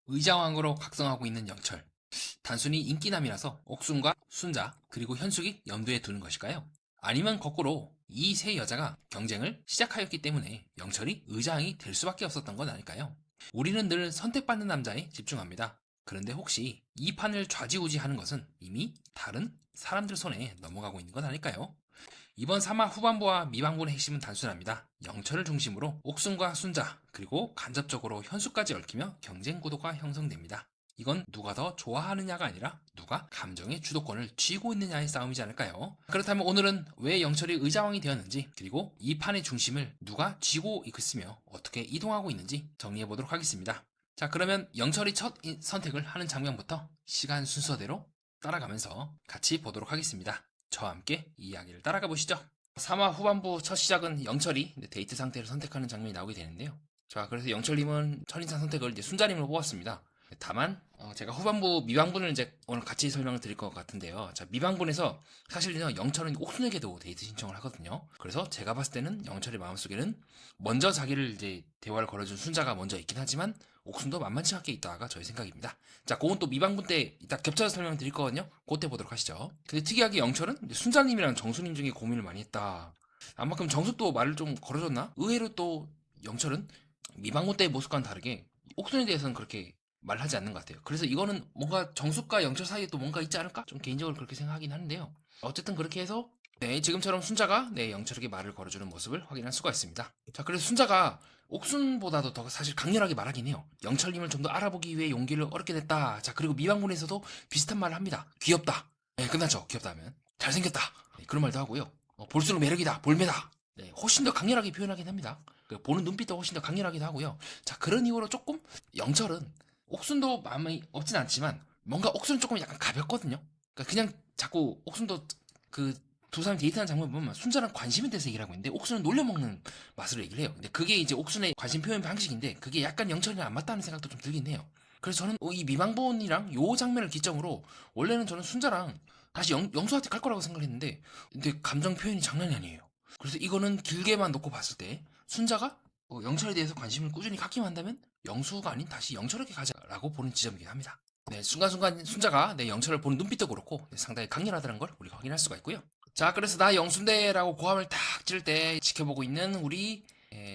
의자왕으로 각성하고 있는 영철. 단순히 인기남이라서 옥순과 순자 그리고 현숙이 염두에 두는 것일까요? 아니면 거꾸로 이 세 여자가 경쟁을 시작하였기 때문에 영철이 의자왕이 될 수밖에 없었던 건 아닐까요? 우리는 늘 선택받는 남자에 집중합니다. 그런데 혹시 이 판을 좌지우지하는 것은 이미 다른 사람들 손에 넘어가고 있는 건 아닐까요? 이번 3화 후반부와 미방분의 핵심은 단순합니다. 영철을 중심으로 옥순과 순자, 그리고 간접적으로 현수까지 얽히며 경쟁 구도가 형성됩니다. 이건 누가 더 좋아하느냐가 아니라 누가 감정의 주도권을 쥐고 있느냐의 싸움이지 않을까요? 그렇다면 오늘은 왜 영철이 의자왕이 되었는지, 그리고 이 판의 중심을 누가 쥐고 있으며 어떻게 이동하고 있는지 정리해보도록 하겠습니다. 자, 그러면 영철이 첫 선택을 하는 장면부터 시간 순서대로 따라가면서 같이 보도록 하겠습니다. 저와 함께 이야기를 따라가 보시죠. 3화 후반부 첫 시작은 영철이 데이트 상태를 선택하는 장면이 나오게 되는데요. 자, 그래서 영철님은 첫인상 선택을 이제 순자님으로 뽑았습니다. 다만 제가 후반부 미방분을 이제 오늘 같이 설명을 드릴 것 같은데요. 자, 미방분에서 사실은요, 영철은 옥순에게도 데이트 신청을 하거든요. 그래서 제가 봤을 때는 영철의 마음속에는 먼저 자기를 이제 대화를 걸어준 순자가 먼저 있긴 하지만 옥순도 만만치 않게 있다가 저의 생각입니다. 자, 그건 또 미방분 때 이따 겹쳐서 설명드릴 거거든요. 그때 보도록 하시죠. 근데 특이하게 영철은 순자님이랑 정수님 중에 고민을 많이 했다. 아마 그럼 정숙도 말을 좀 걸어줬나? 의외로 또 영철은 미방분 때의 모습과는 다르게 옥순에 대해서는 그렇게 말하지 않는 것 같아요. 그래서 이거는 뭔가 정숙과 영철 사이에 또 뭔가 있지 않을까? 좀 개인적으로 그렇게 생각하긴 하는데요. 어쨌든 그렇게 해서 네, 지금처럼 순자가 영철에게 말을 걸어주는 모습을 확인할 수가 있습니다. 자, 그래서 순자가 옥순보다도 더 사실 강렬하게 말하긴 해요. 영철님을 좀 더 알아보기 위해 용기를 얻게 됐다. 자, 그리고 미방군에서도 비슷한 말을 합니다. 귀엽다. 네, 끝났죠. 귀엽다 하면. 잘생겼다. 네, 그런 말도 하고요. 볼수록 매력이다. 볼매다. 네, 훨씬 더 강렬하게 표현하긴 합니다. 보는 눈빛도 훨씬 더 강렬하기도 하고요. 자, 그런 이유로 조금 영철은 옥순도 마음이 없진 않지만 뭔가 옥순은 조금 약간 가볍거든요. 그러니까 그냥 자꾸 옥순도 그 두 사람이 데이트하는 장면 보면 순자랑 관심에 대해서 얘기를 하고 있는데 옥순은 놀려먹는 맛으로 얘기를 해요. 근데 그게 이제 옥순의 관심 표현 방식인데 그게 약간 영철이랑 안 맞다는 생각도 좀 들긴 해요. 그래서 저는 이 미망본이랑 요 장면을 기점으로 원래는 저는 순자랑 다시 영수한테 갈 거라고 생각했는데 근데 감정 표현이 장난이 아니에요. 그래서 이거는 길게만 놓고 봤을 때 순자가 영철에 대해서 관심을 꾸준히 갖기만 한다면 영수가 아닌 다시 영철에게 가자라고 보는 지점이긴 합니다. 네, 순간순간 순자가 영철을 보는 눈빛도 그렇고 상당히 강렬하다는 걸 우리가 확인할 수가 있고요. 자, 그래서 나 영순대라고 고함을 딱 찌를 때 지켜보고 있는 우리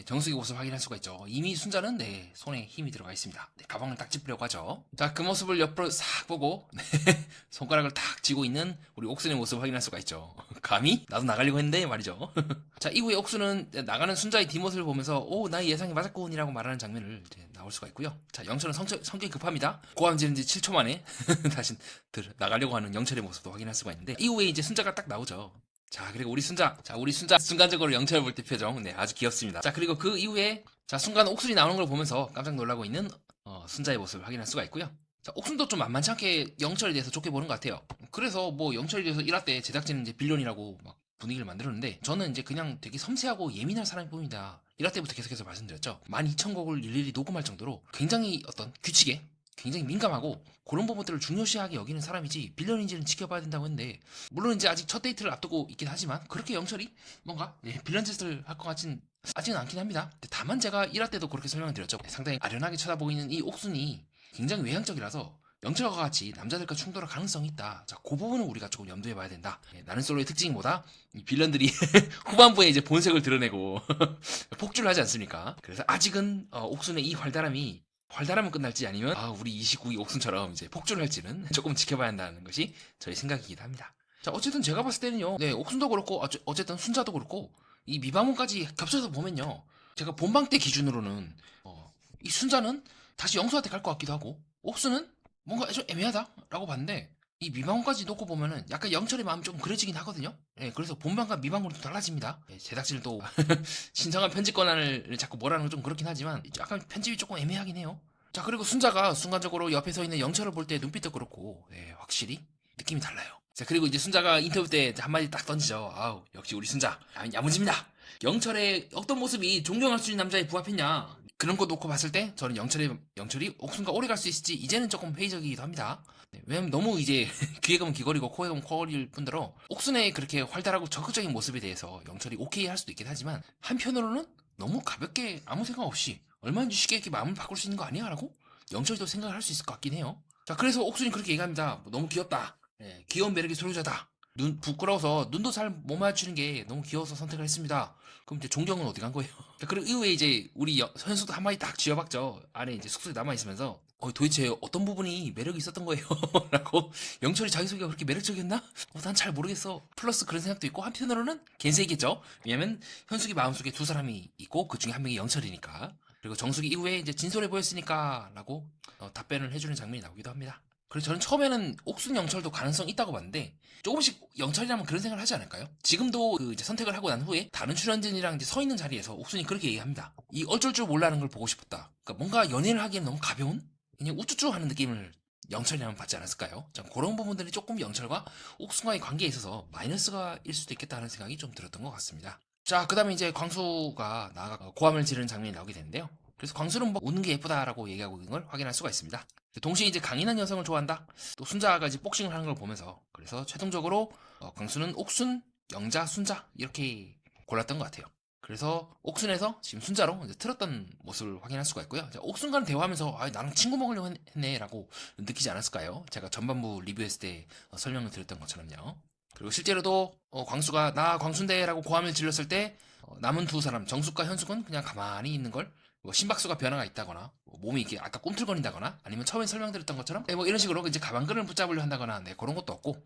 정숙의 모습을 확인할 수가 있죠. 이미 순자는 손에 힘이 들어가 있습니다. 가방을 딱 짚으려고 하죠. 자, 그 모습을 옆으로 싹 보고 손가락을 딱 쥐고 있는 우리 옥순의 모습을 확인할 수가 있죠. 감히? 나도 나가려고 했는데 말이죠. 자, 이후에 옥순은 나가는 순자의 뒷모습을 보면서 오, 나의 예상이 맞았군이라고 말하는 장면을 나올 수가 있고요. 자, 영철은 성격이 급합니다. 고함 지른 지 7초 만에 다시 나가려고 하는 영철의 모습도 확인할 수가 있는데 이후에 이제 순자가 딱 나오죠. 자, 그리고 우리 순자 순간적으로 영철을 볼 때 표정 아주 귀엽습니다. 자, 그리고 그 이후에 자, 순간 옥순이 나오는 걸 보면서 깜짝 놀라고 있는 순자의 모습을 확인할 수가 있고요. 자, 옥순도 좀 만만치 않게 영철에 대해서 좋게 보는 것 같아요. 그래서 뭐 영철에 대해서 1화 때 제작진은 이제 빌런이라고 막 분위기를 만들었는데 저는 이제 그냥 되게 섬세하고 예민한 사람일 뿐입니다. 1화 때부터 계속해서 말씀드렸죠. 12,000곡을 일일이 녹음할 정도로 굉장히 어떤 규칙에 굉장히 민감하고 그런 부분들을 중요시하게 여기는 사람이지 빌런인지는 지켜봐야 된다고 했는데 물론 이제 아직 첫 데이트를 앞두고 있긴 하지만 그렇게 영철이 뭔가 빌런 짓을 할 것 같진 아직은 않긴 합니다. 다만 제가 1화 때도 그렇게 설명을 드렸죠. 상당히 아련하게 쳐다보고 있는 이 옥순이 굉장히 외향적이라서 영철과 같이 남자들과 충돌할 가능성이 있다. 자, 그 부분은 우리가 조금 염두에 봐야 된다. 나는 솔로의 특징이 뭐다? 이 빌런들이 후반부에 이제 본색을 드러내고 폭주를 하지 않습니까? 그래서 아직은 옥순의 이 활달하면 끝날지 아니면 우리 29기 옥순처럼 이제 폭주를 할지는 조금 지켜봐야 한다는 것이 저의 생각이기도 합니다. 자, 어쨌든 제가 봤을 때는요. 네, 옥순도 그렇고 어쨌든 순자도 그렇고 이 미방문까지 겹쳐서 보면요. 제가 본방 때 기준으로는 이 순자는 다시 영수한테 갈 것 같기도 하고 옥순은 뭔가 좀 애매하다라고 봤는데 이 미방문까지 놓고 보면은 약간 영철의 마음이 좀 그려지긴 하거든요. 예, 그래서 본방과 미방으로 좀 달라집니다. 예, 제작진도 신성한 편집 권한을 자꾸 뭐라는 건 좀 그렇긴 하지만 약간 편집이 조금 애매하긴 해요. 자, 그리고 순자가 순간적으로 옆에 서 있는 영철을 볼 때 눈빛도 그렇고 확실히 느낌이 달라요. 자, 그리고 이제 순자가 인터뷰 때 한마디 딱 던지죠. 아우, 역시 우리 순자 야무집니다. 영철의 어떤 모습이 존경할 수 있는 남자에 부합했냐. 그런 거 놓고 봤을 때 저는 영철이 옥순과 오래 갈 수 있을지 이제는 조금 회의적이기도 합니다. 왜냐면 너무 이제 귀에 가면 귀걸이고 코에 가면 코걸이일 뿐더러 옥순의 그렇게 활달하고 적극적인 모습에 대해서 영철이 오케이 할 수도 있긴 하지만 한편으로는 너무 가볍게 아무 생각 없이 얼마든지 쉽게 이렇게 마음을 바꿀 수 있는 거 아니야? 라고 영철이도 생각을 할 수 있을 것 같긴 해요. 자, 그래서 옥순이 그렇게 얘기합니다. 너무 귀엽다. 예, 귀여운 매력의 소유자다. 눈 부끄러워서 눈도 잘 못 맞추는 게 너무 귀여워서 선택을 했습니다. 그럼 이제 종경은 어디 간 거예요? 자, 그리고 이후에 이제 우리 현수도 한마디 딱 쥐어박죠. 안에 이제 숙소에 남아있으면서 도대체 어떤 부분이 매력이 있었던 거예요? 라고. 영철이 자기소개가 그렇게 매력적이었나? 난 잘 모르겠어. 플러스 그런 생각도 있고 한편으로는 겐세이겠죠. 왜냐면 현숙이 마음속에 두 사람이 있고 그 중에 한 명이 영철이니까. 그리고 정숙이 이후에 이제 진솔해 보였으니까 라고 답변을 해주는 장면이 나오기도 합니다. 그래서 저는 처음에는 옥순 영철도 가능성 있다고 봤는데 조금씩 영철이라면 그런 생각을 하지 않을까요? 지금도 그 이제 선택을 하고 난 후에 다른 출연진이랑 이제 서 있는 자리에서 옥순이 그렇게 얘기합니다. 이 어쩔 줄 몰라는 걸 보고 싶었다. 그러니까 뭔가 연애를 하기엔 너무 가벼운 그냥 우쭈쭈 하는 느낌을 영철이라면 받지 않았을까요? 참 그런 부분들이 조금 영철과 옥순과의 관계에 있어서 마이너스가 일 수도 있겠다는 생각이 좀 들었던 것 같습니다. 자, 그 다음에 이제 광수가 나아가 고함을 지르는 장면이 나오게 되는데요. 그래서 광수는 뭐 웃는 게 예쁘다라고 얘기하고 있는 걸 확인할 수가 있습니다. 동시에 이제 강인한 여성을 좋아한다. 또 순자가 이제 복싱을 하는 걸 보면서 그래서 최종적으로 광수는 옥순, 영자, 순자 이렇게 골랐던 것 같아요. 그래서 옥순에서 지금 순자로 이제 틀었던 모습을 확인할 수가 있고요. 옥순과는 대화하면서 나랑 친구 먹으려고 했네라고 느끼지 않았을까요? 제가 전반부 리뷰했을 때 설명을 드렸던 것처럼요. 그리고 실제로도 광수가 나 광순대라고 고함을 질렀을 때 남은 두 사람 정숙과 현숙은 그냥 가만히 있는 걸 심박수가 변화가 있다거나 몸이 이렇게 아까 꿈틀거린다거나 아니면 처음에 설명드렸던 것처럼 뭐 이런 식으로 이제 가방끈을 붙잡으려 한다거나 그런 것도 없고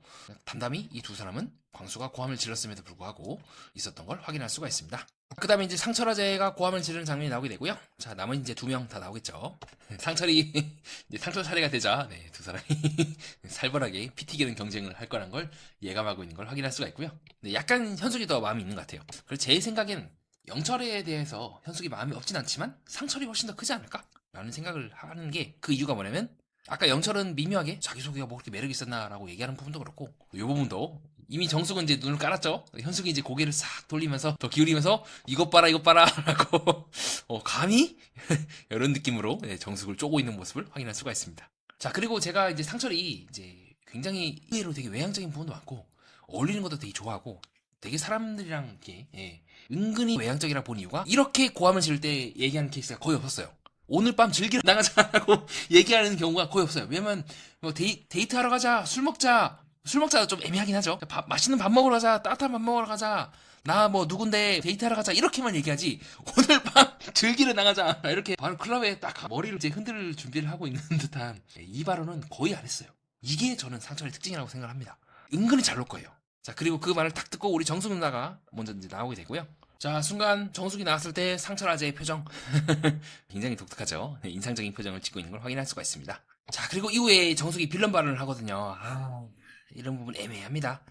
담담히 이 두 사람은 광수가 고함을 질렀음에도 불구하고 있었던 걸 확인할 수가 있습니다. 그 다음에 이제 상철아재가 고함을 지르는 장면이 나오게 되고요. 자, 남은 이제 두 명 다 나오겠죠. 상철이 이제 상철 차례가 되자 두 사람이 살벌하게 피 튀기는 경쟁을 할 거란 걸 예감하고 있는 걸 확인할 수가 있고요. 약간 현숙이 더 마음이 있는 것 같아요. 그래서 제 생각엔 영철에 대해서 현숙이 마음이 없진 않지만 상철이 훨씬 더 크지 않을까? 라는 생각을 하는 게 그 이유가 뭐냐면 아까 영철은 미묘하게 자기소개가 뭐 그렇게 매력이 있었나 라고 얘기하는 부분도 그렇고 이 부분도 이미 정숙은 이제 눈을 깔았죠. 현숙이 이제 고개를 싹 돌리면서 더 기울이면서 이것 봐라 라고 감히? 이런 느낌으로 정숙을 쪼고 있는 모습을 확인할 수가 있습니다. 자, 그리고 제가 이제 상철이 이제 굉장히 의외로 되게 외향적인 부분도 많고 어울리는 것도 되게 좋아하고 되게 사람들이랑 이렇게 은근히 외향적이라 본 이유가 이렇게 고함을 지를 때 얘기하는 케이스가 거의 없었어요. 오늘 밤 즐기러 나가자라고 얘기하는 경우가 거의 없어요. 왜냐면 뭐 데이트하러 가자, 술 먹자도 좀 애매하긴 하죠. 맛있는 밥 먹으러 가자, 따뜻한 밥 먹으러 가자, 나 뭐 누군데 데이트하러 가자 이렇게만 얘기하지 오늘 밤 즐기러 나가자 이렇게 바로 클럽에 딱 머리를 이제 흔들 준비를 하고 있는 듯한 이 발언은 거의 안 했어요. 이게 저는 상철의 특징이라고 생각을 합니다. 은근히 잘 놀 거예요. 자, 그리고 그 말을 딱 듣고 우리 정숙 누나가 먼저 이제 나오게 되고요. 자, 순간 정숙이 나왔을 때 상철아재의 표정 굉장히 독특하죠. 인상적인 표정을 짓고 있는 걸 확인할 수가 있습니다. 자, 그리고 이후에 정숙이 빌런 발언을 하거든요. 이런 부분 애매합니다.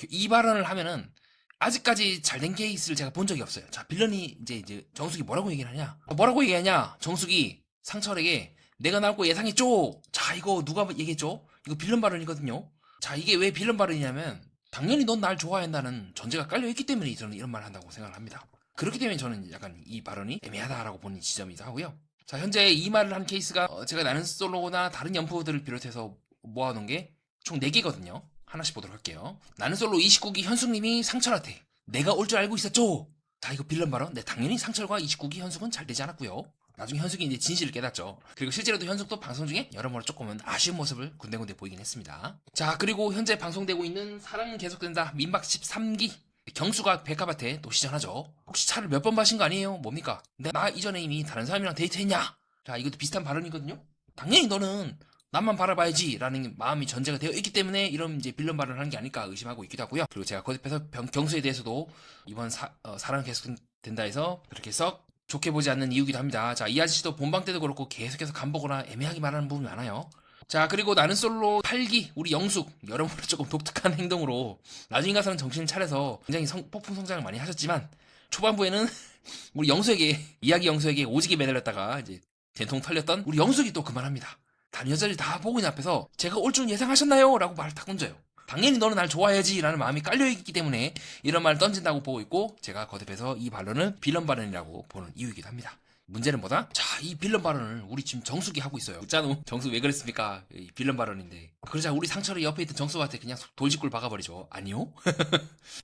이 발언을 하면은 아직까지 잘된 케이스를 제가 본 적이 없어요. 자, 빌런이 이제 정숙이 뭐라고 얘기를 하냐? 뭐라고 얘기하냐? 정숙이 상철에게 내가 나올 거 예상했죠? 자, 이거 누가 얘기했죠? 이거 빌런 발언이거든요. 자, 이게 왜 빌런 발언이냐면 당연히 넌 날 좋아한다는 전제가 깔려있기 때문에 저는 이런 말을 한다고 생각을 합니다. 그렇기 때문에 저는 약간 이 발언이 애매하다라고 보는 지점이기도 하고요. 자, 현재 이 말을 한 케이스가 제가 나는 솔로나 다른 연프들을 비롯해서 모아놓은 게 총 4개거든요. 하나씩 보도록 할게요. 나는 솔로 29기 현숙님이 상철한테 내가 올 줄 알고 있었죠? 자, 이거 빌런 발언. 당연히 상철과 29기 현숙은 잘 되지 않았고요. 나중에 현숙이 이제 진실을 깨닫죠. 그리고 실제로도 현숙도 방송 중에 여러모로 조금은 아쉬운 모습을 군데군데 보이긴 했습니다. 자, 그리고 현재 방송되고 있는 사랑은 계속된다 민박 13기 경수가 백합한테 또 시전하죠. 혹시 차를 몇 번 마신 거 아니에요? 뭡니까? 나 이전에 이미 다른 사람이랑 데이트했냐? 자, 이것도 비슷한 발언이거든요. 당연히 너는 남만 바라봐야지 라는 마음이 전제가 되어 있기 때문에 이런 이제 빌런 발언을 하는 게 아닐까 의심하고 있기도 하고요. 그리고 제가 거듭해서 경수에 대해서도 이번 사랑은 계속된다 해서 그렇게 썩 좋게 보지 않는 이유기도 합니다. 자, 이 아저씨도 본방 때도 그렇고 계속해서 간보거나 애매하게 말하는 부분이 많아요. 자, 그리고 나는 솔로 8기 우리 영숙 여러모로 조금 독특한 행동으로 나중에 가서는 정신을 차려서 굉장히 폭풍 성장을 많이 하셨지만 초반부에는 우리 영숙에게 이야기 영숙에게 오지게 매달렸다가 이제 된통 털렸던 우리 영숙이 또 그만합니다. 다른 여자들이 다 보고 있는 앞에서 제가 올 줄 예상하셨나요? 라고 말을 탁 던져요. 당연히 너는 날 좋아해야지 라는 마음이 깔려있기 때문에 이런 말을 던진다고 보고 있고 제가 거듭해서 이 발언은 빌런 발언이라고 보는 이유이기도 합니다. 문제는 뭐다? 자, 이 빌런 발언을 우리 지금 정숙이 하고 있어요. 짠우 정숙 왜 그랬습니까? 이 빌런 발언인데 그러자 우리 상철이 옆에 있던 정숙한테 그냥 돌직구를 박아버리죠. 아니요?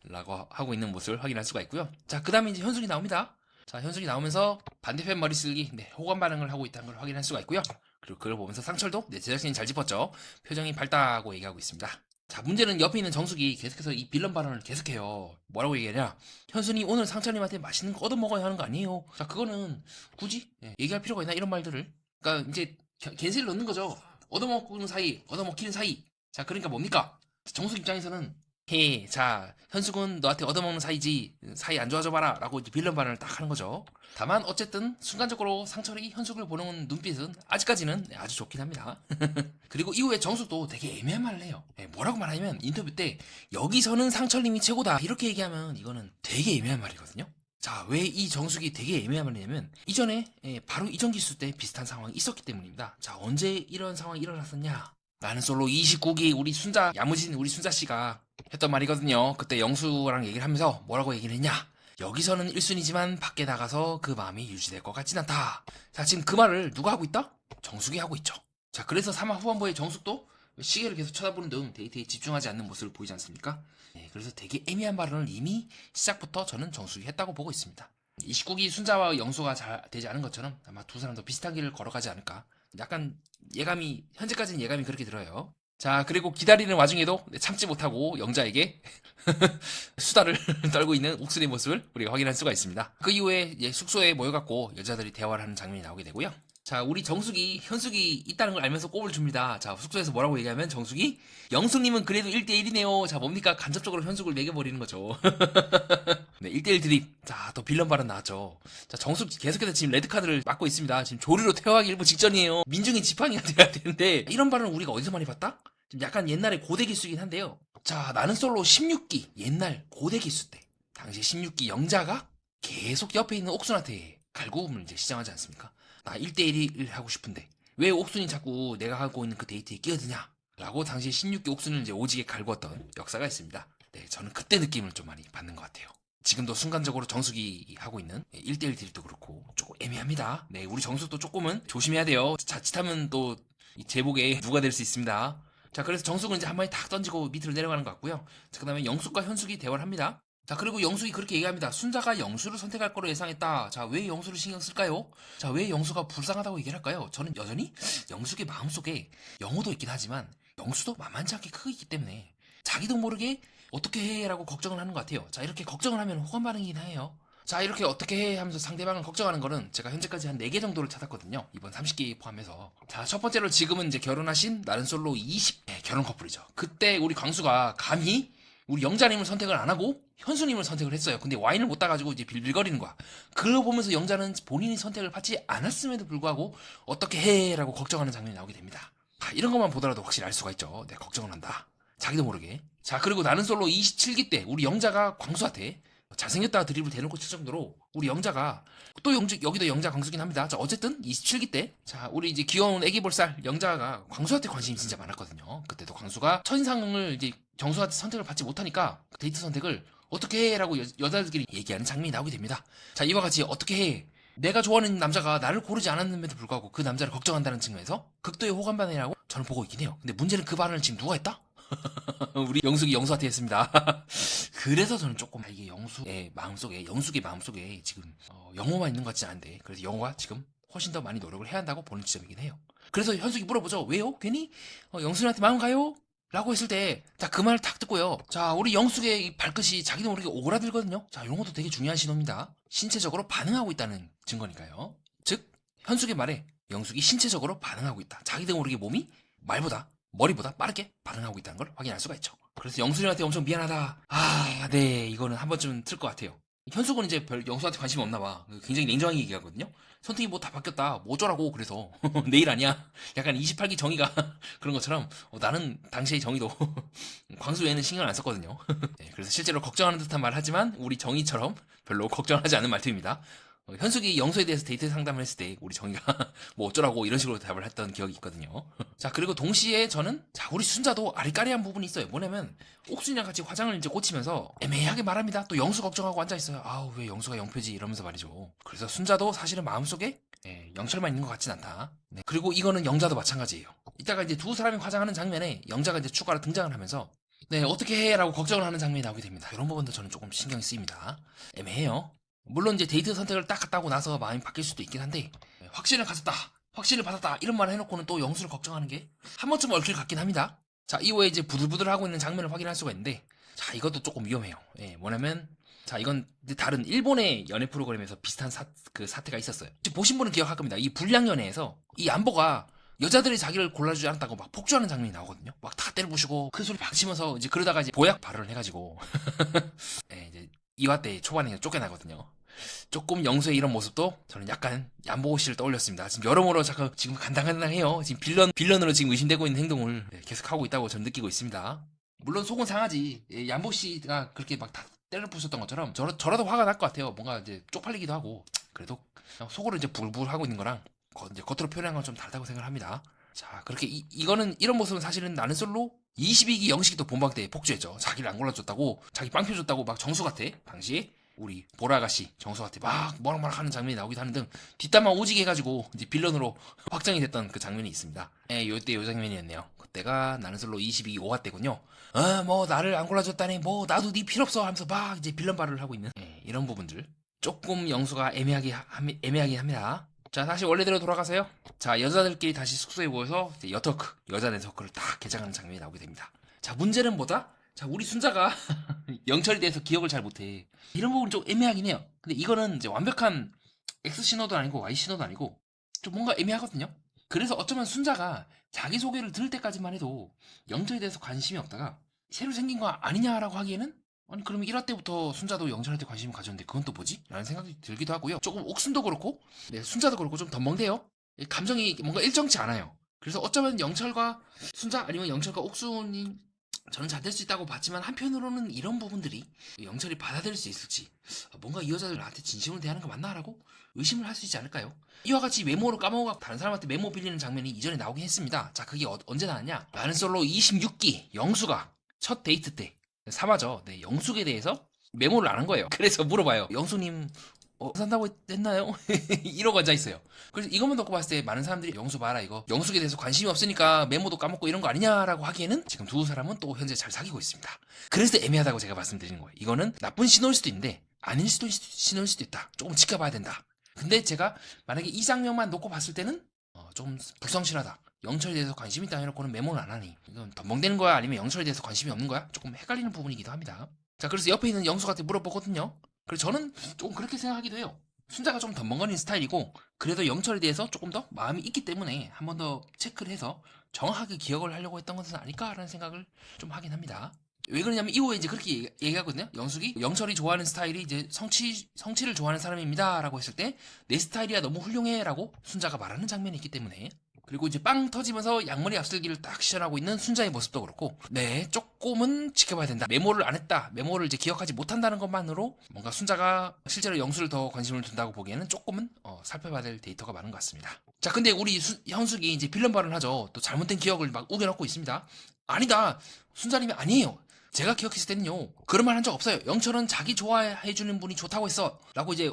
라고 하고 있는 모습을 확인할 수가 있고요. 자, 그 다음에 이제 현숙이 나옵니다. 자, 현숙이 나오면서 반대편 머리 쓸기, 네, 호감 반응을 하고 있다는 걸 확인할 수가 있고요. 그리고 그걸 보면서 상철도, 네, 제작진이 잘 짚었죠. 표정이 밝다고 얘기하고 있습니다. 자, 문제는 옆에 있는 정숙이 계속해서 이 빌런 발언을 계속해요. 뭐라고 얘기하냐? 현순이 오늘 상철님한테 맛있는 거 얻어먹어야 하는 거 아니에요? 자, 그거는 굳이 얘기할 필요가 있나? 이런 말들을. 그러니까 이제 겐세를 넣는 거죠. 얻어먹는 사이, 얻어먹히는 사이. 자, 그러니까 뭡니까? 정숙 입장에서는 자, 현숙은 너한테 얻어먹는 사이지, 사이 안 좋아져 봐라 라고 이제 빌런 발언을 딱 하는 거죠. 다만 어쨌든 순간적으로 상철이 현숙을 보는 눈빛은 아직까지는 아주 좋긴 합니다. 그리고 이후에 정숙도 되게 애매한 말을 해요. 뭐라고 말하냐면 인터뷰 때 여기서는 상철님이 최고다 이렇게 얘기하면 이거는 되게 애매한 말이거든요. 자, 왜 이 정숙이 되게 애매한 말이냐면 이전에 바로 이전 기수 때 비슷한 상황이 있었기 때문입니다. 자, 언제 이런 상황이 일어났었냐? 나는 솔로 29기 우리 순자 야무진 우리 순자 씨가 했던 말이거든요. 그때 영수랑 얘기를 하면서 뭐라고 얘기를 했냐? 여기서는 1순위지만 밖에 나가서 그 마음이 유지될 것 같진 않다. 자, 지금 그 말을 누가 하고 있다? 정숙이 하고 있죠. 자, 그래서 3화 후반부의 정숙도 시계를 계속 쳐다보는 등 데이트에 집중하지 않는 모습을 보이지 않습니까? 네, 그래서 되게 애매한 발언을 이미 시작부터 저는 정숙이 했다고 보고 있습니다. 29기 순자와 영수가 잘 되지 않은 것처럼 아마 두 사람도 비슷한 길을 걸어가지 않을까. 약간 예감이, 현재까지는 예감이 그렇게 들어요. 자, 그리고 기다리는 와중에도 참지 못하고 영자에게 수다를 떨고 있는 옥순의 모습을 우리가 확인할 수가 있습니다. 그 이후에 숙소에 모여갖고 여자들이 대화를 하는 장면이 나오게 되고요. 자, 우리 정숙이 현숙이 있다는 걸 알면서 꼽을 줍니다. 자, 숙소에서 뭐라고 얘기하면 정숙이 영숙님은 그래도 1대1이네요. 자, 뭡니까? 간접적으로 현숙을 매겨버리는 거죠. 네, 1대1 드립. 자, 또 빌런 발언 나왔죠. 자, 정숙 계속해서 지금 레드카드를 맞고 있습니다. 지금 조류로 퇴화하기 일부 직전이에요. 민중의 지팡이가 돼야 되는데 이런 발언을 우리가 어디서 많이 봤다? 좀 약간 옛날에 고대 기수이긴 한데요. 자, 나는 솔로 16기 옛날 고대 기수 때 당시 16기 영자가 계속 옆에 있는 옥순한테 갈구음을 이제 시작하지 않습니까? 나 1대1을 하고 싶은데 왜 옥순이 자꾸 내가 하고 있는 그 데이트에 끼어드냐? 라고 당시 16기 옥순을 이제 오지게 갈구었던 역사가 있습니다. 네, 저는 그때 느낌을 좀 많이 받는 것 같아요. 지금도 순간적으로 정숙이 하고 있는 1대1 딜도 그렇고 조금 애매합니다. 네, 우리 정숙도 조금은 조심해야 돼요. 자칫하면 또 제복에 누가 될 수 있습니다. 자, 그래서 정숙은 이제 한 마디 탁 던지고 밑으로 내려가는 것 같고요. 자, 그 다음에 영숙과 현숙이 대화를 합니다. 자, 그리고 영숙이 그렇게 얘기합니다. 순자가 영수를 선택할 거로 예상했다. 자, 왜 영수를 신경 쓸까요? 자, 왜 영수가 불쌍하다고 얘기를 할까요? 저는 여전히 영숙의 마음속에 영호도 있긴 하지만 영수도 만만치 않게 크고 있기 때문에 자기도 모르게 어떻게 해? 라고 걱정을 하는 것 같아요. 자, 이렇게 걱정을 하면 호감 반응이긴 해요. 자, 이렇게 어떻게 해? 하면서 상대방을 걱정하는 거는 제가 현재까지 한 4개 정도를 찾았거든요. 이번 30기 포함해서. 자, 첫 번째로 지금은 이제 결혼하신 나는 솔로 20대 결혼 커플이죠. 그때 우리 광수가 감히 우리 영자님을 선택을 안 하고 현수님을 선택을 했어요. 근데 와인을 못 따가지고 이제 빌빌거리는 거야. 그걸 보면서 영자는 본인이 선택을 받지 않았음에도 불구하고 어떻게 해? 라고 걱정하는 장면이 나오게 됩니다. 이런 것만 보더라도 확실히 알 수가 있죠. 내가 걱정을 한다. 자기도 모르게. 자, 그리고 나는 솔로 27기 때 우리 영자가 광수한테 잘생겼다 드립을 대놓고 칠 정도로 우리 영자가 또 여기도 영자 광수긴 합니다. 자, 어쨌든 27기 때 자, 우리 이제 귀여운 애기 볼살 영자가 광수한테 관심이 진짜 많았거든요. 그때도 광수가 첫인상을 이제 정수한테 선택을 받지 못하니까 데이트 선택을 어떻게 해? 라고 여자들끼리 얘기하는 장면이 나오게 됩니다. 자, 이와 같이 어떻게 해? 내가 좋아하는 남자가 나를 고르지 않았음에도 불구하고 그 남자를 걱정한다는 측면에서 극도의 호감 반응이라고 저는 보고 있긴 해요. 근데 문제는 그 반응을 지금 누가 했다? 우리 영숙이 영수한테 했습니다. 그래서 저는 조금 이게 영숙의 마음속에 지금 영호만 있는 것 같지 않은데 그래서 영호가 지금 훨씬 더 많이 노력을 해야 한다고 보는 지점이긴 해요. 그래서 현숙이 물어보죠. 왜요? 괜히 영숙한테 마음 가요? 라고 했을 때, 자, 그 말을 탁 듣고요. 자, 우리 영숙의 이 발끝이 자기도 모르게 오그라들거든요. 자, 이런 것도 되게 중요한 신호입니다. 신체적으로 반응하고 있다는 증거니까요. 즉, 현숙의 말에 영숙이 신체적으로 반응하고 있다. 자기도 모르게 몸이 머리보다 빠르게 반응하고 있다는 걸 확인할 수가 있죠. 그래서 영숙이한테 엄청 미안하다. 네, 이거는 한 번쯤은 틀 것 같아요. 현숙은 이제 별 영수한테 관심이 없나 봐. 굉장히 냉정하게 얘기하거든요. 선택이 뭐 다 바뀌었다. 뭐 어쩌라고. 그래서 내일 아니야. 약간 28기 정의가 그런 것처럼 나는 당시의 정의도 광수 외에는 신경을 안 썼거든요. 네, 그래서 실제로 걱정하는 듯한 말을 하지만 우리 정의처럼 별로 걱정하지 않은 말투입니다. 현숙이 영수에 대해서 데이트 상담을 했을 때 우리 정의가 뭐 어쩌라고 이런 식으로 대답을 했던 기억이 있거든요. 자, 그리고 동시에 저는 자, 우리 순자도 아리까리한 부분이 있어요. 뭐냐면 옥순이랑 같이 화장을 이제 고치면서 애매하게 말합니다. 또 영수 걱정하고 앉아있어요. 아우, 왜 영수가 영표지 이러면서 말이죠. 그래서 순자도 사실은 마음속에 영철만 있는 것 같진 않다. 네. 그리고 이거는 영자도 마찬가지예요. 이따가 이제 두 사람이 화장하는 장면에 영자가 이제 추가로 등장을 하면서 네, 어떻게 해? 라고 걱정을 하는 장면이 나오게 됩니다. 이런 부분도 저는 조금 신경이 쓰입니다. 애매해요. 물론 이제 데이트 선택을 딱 갔다 고 나서 마음이 바뀔 수도 있긴 한데 확신을 가졌다, 확신을 받았다 이런 말을 해놓고는 또 영수를 걱정하는 게 한 번쯤 얽힐 것 같긴 합니다. 자, 이후에 이제 부들부들하고 있는 장면을 확인할 수가 있는데, 자, 이것도 조금 위험해요. 예, 뭐냐면, 자, 이건 다른 일본의 연애 프로그램에서 비슷한 그 사태가 있었어요. 혹시 보신 분은 기억할 겁니다. 이 불량연애에서 이 안보가 여자들이 자기를 골라주지 않았다고 막 폭주하는 장면이 나오거든요. 막 다 때려부시고 큰 소리 박 치면서 이제 그러다가 이제 보약 발언을 해가지고 예, 이제 2화 때 초반에 쫓겨나거든요. 조금 영수의 이런 모습도 저는 약간 얀보고 씨를 떠올렸습니다. 지금 여러모로 잠깐 지금 간당간당해요. 지금 빌런으로 지금 의심되고 있는 행동을 계속하고 있다고 저는 느끼고 있습니다. 물론 속은 상하지. 얀보 씨가 그렇게 막 다 때려 부셨던 것처럼 저라도 화가 날 것 같아요. 뭔가 이제 쪽팔리기도 하고. 그래도 속으로 이제 불불 하고 있는 거랑 이제 겉으로 표현한 건 좀 다르다고 생각을 합니다. 자, 그렇게 이거는 이런 모습은 사실은 나는 솔로 22기 영식이 또 본방 때 폭주했죠. 자기를 안 골라줬다고, 자기 빵 펴줬다고 막 정수 같아. 당시 우리 보라가씨 정수한테 막 뭐락뭐락 하는 장면이 나오기도 하는 등 뒷담화 오지게 해가지고 이제 빌런으로 확정이 됐던 그 장면이 있습니다. 예, 요때 요 장면이었네요. 그때가 나는 솔로 22 5화 때군요. 뭐 나를 안 골라줬다니 뭐 나도 네 필요 없어 하면서 막 이제 빌런 발언을 하고 있는 이런 부분들 조금 영수가 애매하긴 합니다. 자, 다시 원래대로 돌아가세요. 자, 여자들끼리 다시 숙소에 모여서 여터크 여자 네트워크를 딱 개장하는 장면이 나오게 됩니다. 자, 문제는 뭐다? 자, 우리 순자가 영철에 대해서 기억을 잘 못해. 이런 부분이 좀 애매하긴 해요. 근데 이거는 이제 완벽한 X 신호도 아니고 Y 신호도 아니고 좀 뭔가 애매하거든요. 그래서 어쩌면 순자가 자기소개를 들을 때까지만 해도 영철에 대해서 관심이 없다가 새로 생긴 거 아니냐라고 하기에는, 아니 그러면 1화 때부터 순자도 영철한테 관심을 가졌는데 그건 또 뭐지? 라는 생각이 들기도 하고요. 조금 옥순도 그렇고 순자도 그렇고 좀 덤벙대요. 감정이 뭔가 일정치 않아요. 그래서 어쩌면 영철과 순자 아니면 영철과 옥순이 저는 잘 될 수 있다고 봤지만, 한편으로는 이런 부분들이 영철이 받아들일 수 있을지, 뭔가 이 여자들 나한테 진심으로 대하는 거 맞나라고 의심을 할 수 있지 않을까요? 이와 같이 메모를 까먹어 다른 사람한테 메모 빌리는 장면이 이전에 나오긴 했습니다. 자, 그게 언제 나왔냐? 나는 솔로 26기 영수가 첫 데이트 때 3화죠. 네, 영숙에 대해서 메모를 안 한 거예요. 그래서 물어봐요. 영수님 산다고 했나요? 이러고 앉아있어요. 그래서 이것만 놓고 봤을 때 많은 사람들이 영수 봐라 이거 영숙에 대해서 관심이 없으니까 메모도 까먹고 이런 거 아니냐라고 하기에는 지금 두 사람은 또 현재 잘 사귀고 있습니다. 그래서 애매하다고 제가 말씀드리는 거예요. 이거는 나쁜 신호일 수도 있는데 아닌 신호일 수도 있다. 조금 지켜봐야 된다. 근데 제가 만약에 이 장면만 놓고 봤을 때는 좀 불성실하다. 영철에 대해서 관심이 있다 해놓고는 메모를 안 하니 이건 덤벙대는 거야 아니면 영철에 대해서 관심이 없는 거야? 조금 헷갈리는 부분이기도 합니다. 자, 그래서 옆에 있는 영수한테 물어보거든요. 그래서 저는 조금 그렇게 생각하기도 해요. 순자가 좀 덤벙거리는 스타일이고 그래도 영철에 대해서 조금 더 마음이 있기 때문에 한 번 더 체크를 해서 정확하게 기억을 하려고 했던 것은 아닐까라는 생각을 좀 하긴 합니다. 왜 그러냐면 이후에 이제 그렇게 얘기하거든요. 영숙이 영철이 좋아하는 스타일이 이제 성취를 좋아하는 사람입니다라고 했을 때 내 스타일이야 너무 훌륭해라고 순자가 말하는 장면이 있기 때문에, 그리고 이제 빵 터지면서 양머리 앞슬기를 딱 시전하고 있는 순자의 모습도 그렇고, 네, 조금은 지켜봐야 된다. 메모를 안 했다. 메모를 이제 기억하지 못한다는 것만으로 뭔가 순자가 실제로 영수를 더 관심을 둔다고 보기에는 조금은 살펴봐야 될 데이터가 많은 것 같습니다. 자, 근데 우리 현숙이 이제 빌런 발언을 하죠. 또 잘못된 기억을 막 우겨넣고 있습니다. 아니다. 순자님이 아니에요. 제가 기억했을 때는요, 그런 말 한 적 없어요. 영철은 자기 좋아해주는 분이 좋다고 했어 라고 이제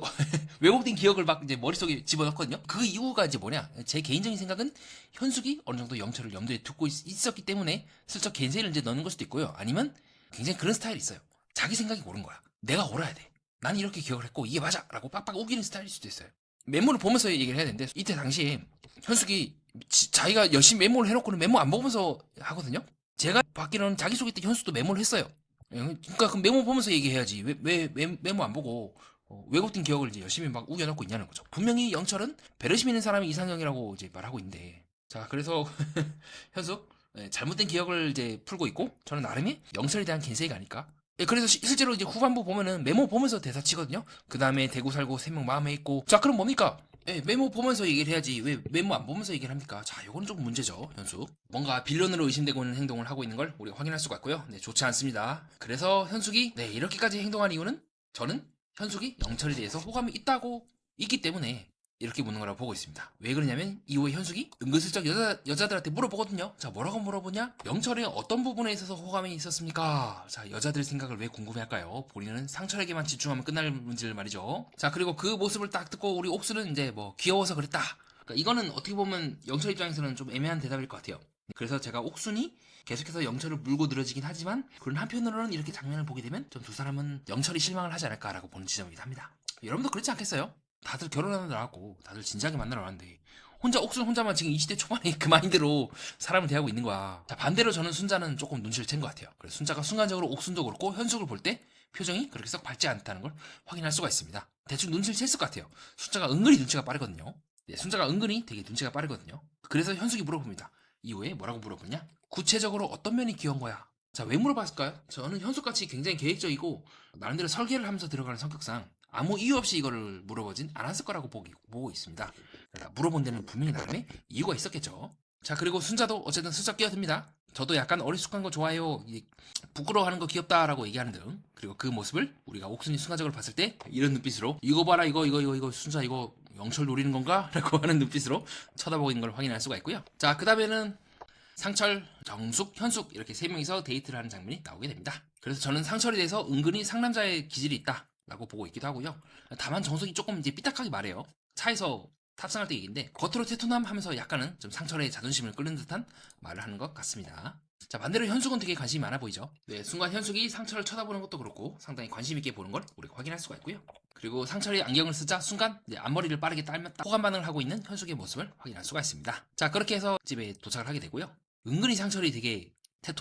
왜곡된 기억을 막 이제 머릿속에 집어넣거든요. 그 이유가 이제 뭐냐, 제 개인적인 생각은 현숙이 어느 정도 영철을 염두에 두고 있었기 때문에 슬쩍 겐세이를 이제 넣는 걸 수도 있고요. 아니면 굉장히 그런 스타일이 있어요. 자기 생각이 옳은 거야. 내가 옳아야 돼. 난 이렇게 기억을 했고 이게 맞아 라고 빡빡 우기는 스타일일 수도 있어요. 메모를 보면서 얘기를 해야 되는데, 이때 당시에 현숙이 자기가 열심히 메모를 해놓고는 메모 안 보면서 하거든요. 제가 받기로는 자기소개 때 현수도 메모를 했어요. 그러니까 그 메모 보면서 얘기해야지. 왜 메모 안 보고 왜곡된 기억을 이제 열심히 막 우겨넣고 있냐는 거죠. 분명히 영철은 배려심 있는 사람이 이상형이라고 이제 말하고 있는데, 자, 그래서 현숙 잘못된 기억을 이제 풀고 있고, 저는 나름의 영철에 대한 겐세이가 아닐까. 그래서 실제로 이제 후반부 보면은 메모 보면서 대사 치거든요. 그 다음에 대구 살고 세 명 마음에 있고. 자, 그럼 뭡니까? 메모 보면서 얘기를 해야지 왜 메모 안 보면서 얘기를 합니까? 자, 요거는 좀 문제죠, 현숙. 뭔가 빌런으로 의심되고 있는 행동을 하고 있는 걸 우리가 확인할 수가 있고요. 네, 좋지 않습니다. 그래서 현숙이 이렇게까지 행동한 이유는, 저는 현숙이 영철에 대해서 호감이 있기 때문에 이렇게 묻는 거라고 보고 있습니다. 왜 그러냐면 이후에 현숙이 은근슬쩍 여자들한테 물어보거든요. 자, 뭐라고 물어보냐? 영철의 어떤 부분에 있어서 호감이 있었습니까? 자, 여자들 생각을 왜 궁금해할까요? 본인은 상철에게만 집중하면 끝날 문제를 말이죠. 자, 그리고 그 모습을 딱 듣고 우리 옥수는 이제 뭐 귀여워서 그랬다. 그러니까 이거는 어떻게 보면 영철 입장에서는 좀 애매한 대답일 것 같아요. 그래서 제가 옥순이 계속해서 영철을 물고 늘어지긴 하지만, 그런 한편으로는 이렇게 장면을 보게 되면 좀 두 사람은 영철이 실망을 하지 않을까라고 보는 지점이기도 합니다. 여러분도 그렇지 않겠어요? 다들 결혼하는 나왔고 다들 진지하게 만나러 왔는데 혼자 옥순 혼자만 지금 20대 초반에 그 마인드로 사람을 대하고 있는 거야. 자, 반대로 저는 순자는 조금 눈치를 챈 것 같아요. 그래서 순자가 순간적으로 옥순도 그렇고 현숙을 볼 때 표정이 그렇게 썩 밝지 않다는 걸 확인할 수가 있습니다. 대충 눈치를 챘을 것 같아요. 순자가 은근히 눈치가 빠르거든요. 네, 순자가 은근히 되게 눈치가 빠르거든요. 그래서 현숙이 물어봅니다. 이후에 뭐라고 물어보냐? 구체적으로 어떤 면이 귀여운 거야? 자, 왜 물어봤을까요? 저는 현숙같이 굉장히 계획적이고 나름대로 설계를 하면서 들어가는 성격상 아무 이유 없이 이거를 물어보진 않았을 거라고 보고 있습니다. 물어본 데는 분명히 나름의 이유가 있었겠죠. 자, 그리고 순자도 어쨌든 슬쩍 끼어듭니다. 저도 약간 어리숙한 거 좋아요. 부끄러워하는 거 귀엽다라고 얘기하는 등. 그리고 그 모습을 우리가 옥순이 순간적으로 봤을 때 이런 눈빛으로 이거 봐라 이거 순자 이거 영철 노리는 건가? 라고 하는 눈빛으로 쳐다보고 있는 걸 확인할 수가 있고요. 자, 그 다음에는 상철, 정숙, 현숙 이렇게 세 명이서 데이트를 하는 장면이 나오게 됩니다. 그래서 저는 상철에 대해서 은근히 상남자의 기질이 있다 라고 보고 있기도 하고요. 다만 정숙이 조금 이제 삐딱하게 말해요. 차에서 탑승할 때 얘기인데 겉으로 태토남 하면서 약간은 좀 상철의 자존심을 끌는 듯한 말을 하는 것 같습니다. 자, 반대로 현숙은 되게 관심이 많아 보이죠. 네, 순간 현숙이 상철을 쳐다보는 것도 그렇고 상당히 관심 있게 보는 걸 우리가 확인할 수가 있고요. 그리고 상철이 안경을 쓰자 순간 이제 앞머리를 빠르게 딸면 호감 반응을 하고 있는 현숙의 모습을 확인할 수가 있습니다. 자, 그렇게 해서 집에 도착을 하게 되고요. 은근히 상철이 되게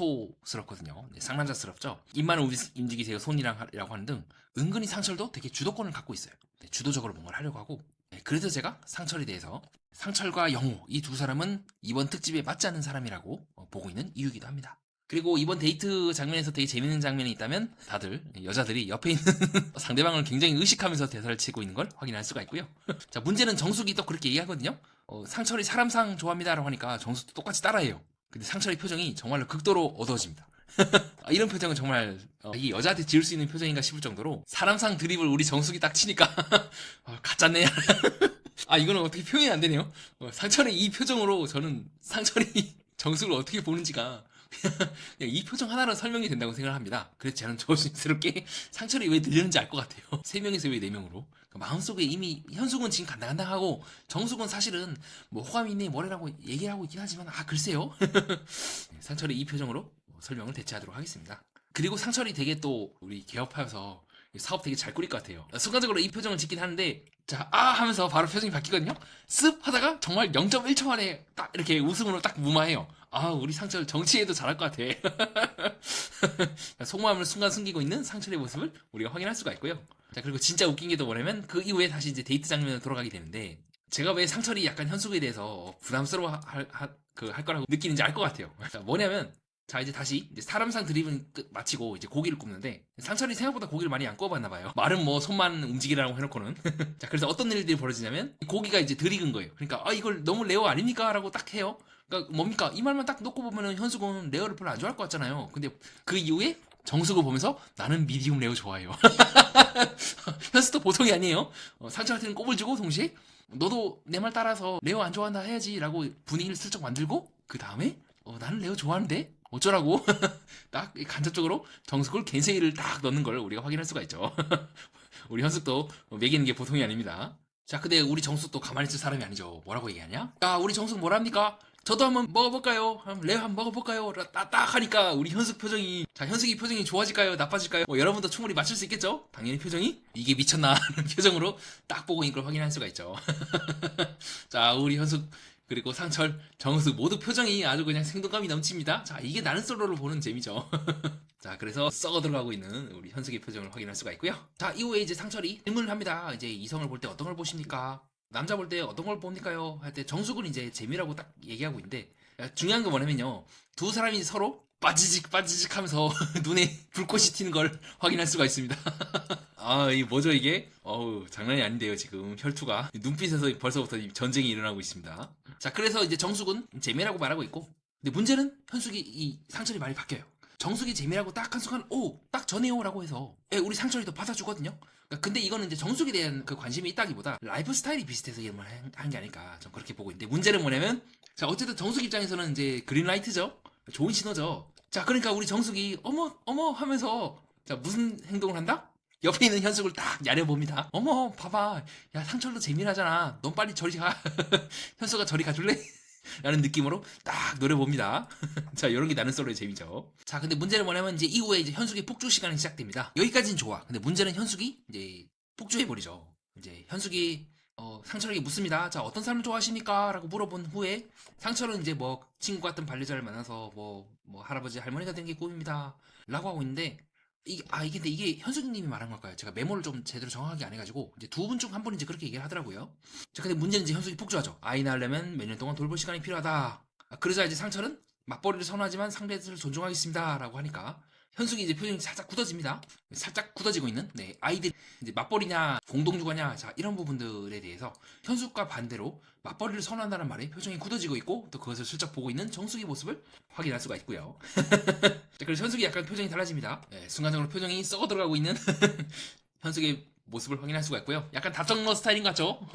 태토스럽거든요. 네, 상남자스럽죠. 입만 움직이세요 손이랑이라고 하는 등 은근히 상철도 되게 주도권을 갖고 있어요. 네, 주도적으로 뭔가를 하려고 하고. 네, 그래서 제가 상철에 대해서 상철과 영호 이 두 사람은 이번 특집에 맞지 않는 사람이라고 보고 있는 이유이기도 합니다. 그리고 이번 데이트 장면에서 되게 재밌는 장면이 있다면 다들 여자들이 옆에 있는 상대방을 굉장히 의식하면서 대사를 치고 있는 걸 확인할 수가 있고요. 자, 문제는 정숙이 또 그렇게 얘기하거든요. 상철이 사람상 좋아합니다라고 하니까 정숙도 똑같이 따라해요. 근데 상철의 표정이 정말로 극도로 어두워집니다. 이런 표정은 정말 이 여자한테 지을 수 있는 표정인가 싶을 정도로 사람상 드립을 우리 정숙이 딱 치니까 가짜네. 이거는 어떻게 표현이 안 되네요. 상철의 이 표정으로 저는 상철이 정숙을 어떻게 보는지가 그냥 이 표정 하나로 설명이 된다고 생각을 합니다. 그래서 저는 조심스럽게 상철이 왜 들렸는지 알 것 같아요. 세 명에서 왜 네 명으로. 마음속에 이미 현숙은 지금 간당간당하고 정숙은 사실은 뭐 호감이 있네 뭐래라고 얘기를 하고 있긴 하지만 글쎄요. 상철이 이 표정으로 설명을 대체하도록 하겠습니다. 그리고 상철이 되게 또 우리 개업하여서 사업 되게 잘 꾸릴 것 같아요. 순간적으로 이 표정을 짓긴 하는데 자, 하면서 바로 표정이 바뀌거든요. 습 하다가 정말 0.1초 만에 딱 이렇게 웃음으로 딱 무마해요. 우리 상철 정치에도 잘할 것 같아. 속마음을 순간 숨기고 있는 상철의 모습을 우리가 확인할 수가 있고요. 자, 그리고 진짜 웃긴 게 또 뭐냐면 그 이후에 다시 이제 데이트 장면으로 돌아가게 되는데 제가 왜 상철이 약간 현숙에 대해서 부담스러워 할 거라고 느끼는지 알 것 같아요. 자, 뭐냐면 자, 이제 다시 이제 사람상 드립은 마치고 이제 고기를 굽는데 상철이 생각보다 고기를 많이 안 구워봤나 봐요. 말은 뭐 손만 움직이라고 해놓고는. 자, 그래서 어떤 일들이 벌어지냐면 고기가 이제 덜 익은 거예요. 그러니까 이걸 너무 레어 아닙니까? 라고 딱 해요. 그러니까 뭡니까? 이 말만 딱 놓고 보면은 현숙은 레어를 별로 안 좋아할 것 같잖아요. 근데 그 이후에 정숙을 보면서 나는 미디움 레어 좋아해요. 현숙도 보통이 아니에요. 상철한테는 꼽을 주고 동시에 너도 내 말 따라서 레어 안 좋아한다 해야지 라고 분위기를 슬쩍 만들고 그 다음에 나는 레어 좋아하는데 어쩌라고 딱 간접적으로 정숙을 겐세이를 딱 넣는 걸 우리가 확인할 수가 있죠. 우리 현숙도 매기는 게 보통이 아닙니다. 자, 근데 우리 정숙도 가만히 있을 사람이 아니죠. 뭐라고 얘기하냐? 우리 정숙 뭐랍니까? 저도 한번 먹어볼까요? 레어 한번 먹어볼까요? 딱 하니까 우리 현숙 표정이 자, 현숙이 표정이 좋아질까요? 나빠질까요? 여러분도 충분히 맞출 수 있겠죠? 당연히 표정이 이게 미쳤나 하는 표정으로 딱 보고 있는 걸 확인할 수가 있죠. 자, 우리 현숙 그리고 상철, 정숙 모두 표정이 아주 그냥 생동감이 넘칩니다. 자, 이게 나는 솔로를 보는 재미죠. 자, 그래서 썩어 들어가고 있는 우리 현숙의 표정을 확인할 수가 있고요. 자, 이후에 이제 상철이 질문을 합니다. 이제 이성을 볼 때 어떤 걸 보십니까? 남자 볼 때 어떤 걸 봅니까요? 할 때 정숙은 이제 재미라고 딱 얘기하고 있는데 중요한 건 뭐냐면요. 두 사람이 서로 빠지직 하면서 눈에 불꽃이 튀는 걸 확인할 수가 있습니다. 이게 뭐죠 이게? 장난이 아닌데요 지금 혈투가 눈빛에서 벌써부터 전쟁이 일어나고 있습니다. 자, 그래서 이제 정숙은 재미라고 말하고 있고 근데 문제는 현숙이 이 상철이 말이 바뀌어요. 정숙이 재미라고 딱 한 순간 딱 전해요 라고 해서 우리 상철이 더 받아주거든요. 근데 이거는 이제 정숙에 대한 그 관심이 있다기보다 라이프 스타일이 비슷해서 이런 말 한 게 아닐까 좀 그렇게 보고 있는데 문제는 뭐냐면 자, 어쨌든 정숙 입장에서는 이제 그린라이트죠. 좋은 신호죠. 자, 그러니까 우리 정숙이 어머 하면서 자, 무슨 행동을 한다? 옆에 있는 현숙을 딱 야려봅니다. 어머 봐봐, 야 상철도 재미나잖아. 넌 빨리 저리 가. 현숙아 저리 가줄래? 라는 느낌으로 딱 노려봅니다. 자, 요런 게 나는 솔로의 재미죠. 자, 근데 문제는 뭐냐면 이제 이후에 이제 현숙의 폭주 시간이 시작됩니다. 여기까지는 좋아. 근데 문제는 현숙이 이제 폭주해버리죠. 이제 현숙이 상철에게 묻습니다. 자, 어떤 사람을 좋아하십니까? 라고 물어본 후에 상철은 이제 뭐 친구 같은 반려자를 만나서 뭐 할아버지 할머니가 되는 게 꿈입니다. 라고 하고 있는데 근데 이게 현숙님이 말한 걸까요? 제가 메모를 좀 제대로 정확하게 안 해가지고 이제 두 분 중 한 분이 이제 그렇게 얘기를 하더라고요. 자, 근데 문제는 이제 현숙이 폭주하죠. 아이 낳으려면 몇 년 동안 돌볼 시간이 필요하다. 그러자 이제 상철은 맞벌이를 선호하지만 상대를 존중하겠습니다. 라고 하니까 현숙이 이제 표정이 살짝 굳어집니다. 살짝 굳어지고 있는 아이들 이제 맞벌이냐 공동육아냐 자 이런 부분들에 대해서 현숙과 반대로 맞벌이를 선호한다는 말에 표정이 굳어지고 있고 또 그것을 슬쩍 보고 있는 정숙의 모습을 확인할 수가 있고요. 자, 그래서 현숙이 약간 표정이 달라집니다. 순간적으로 표정이 썩어 들어가고 있는 현숙의 모습을 확인할 수가 있고요. 약간 다정러 스타일인 것 같죠?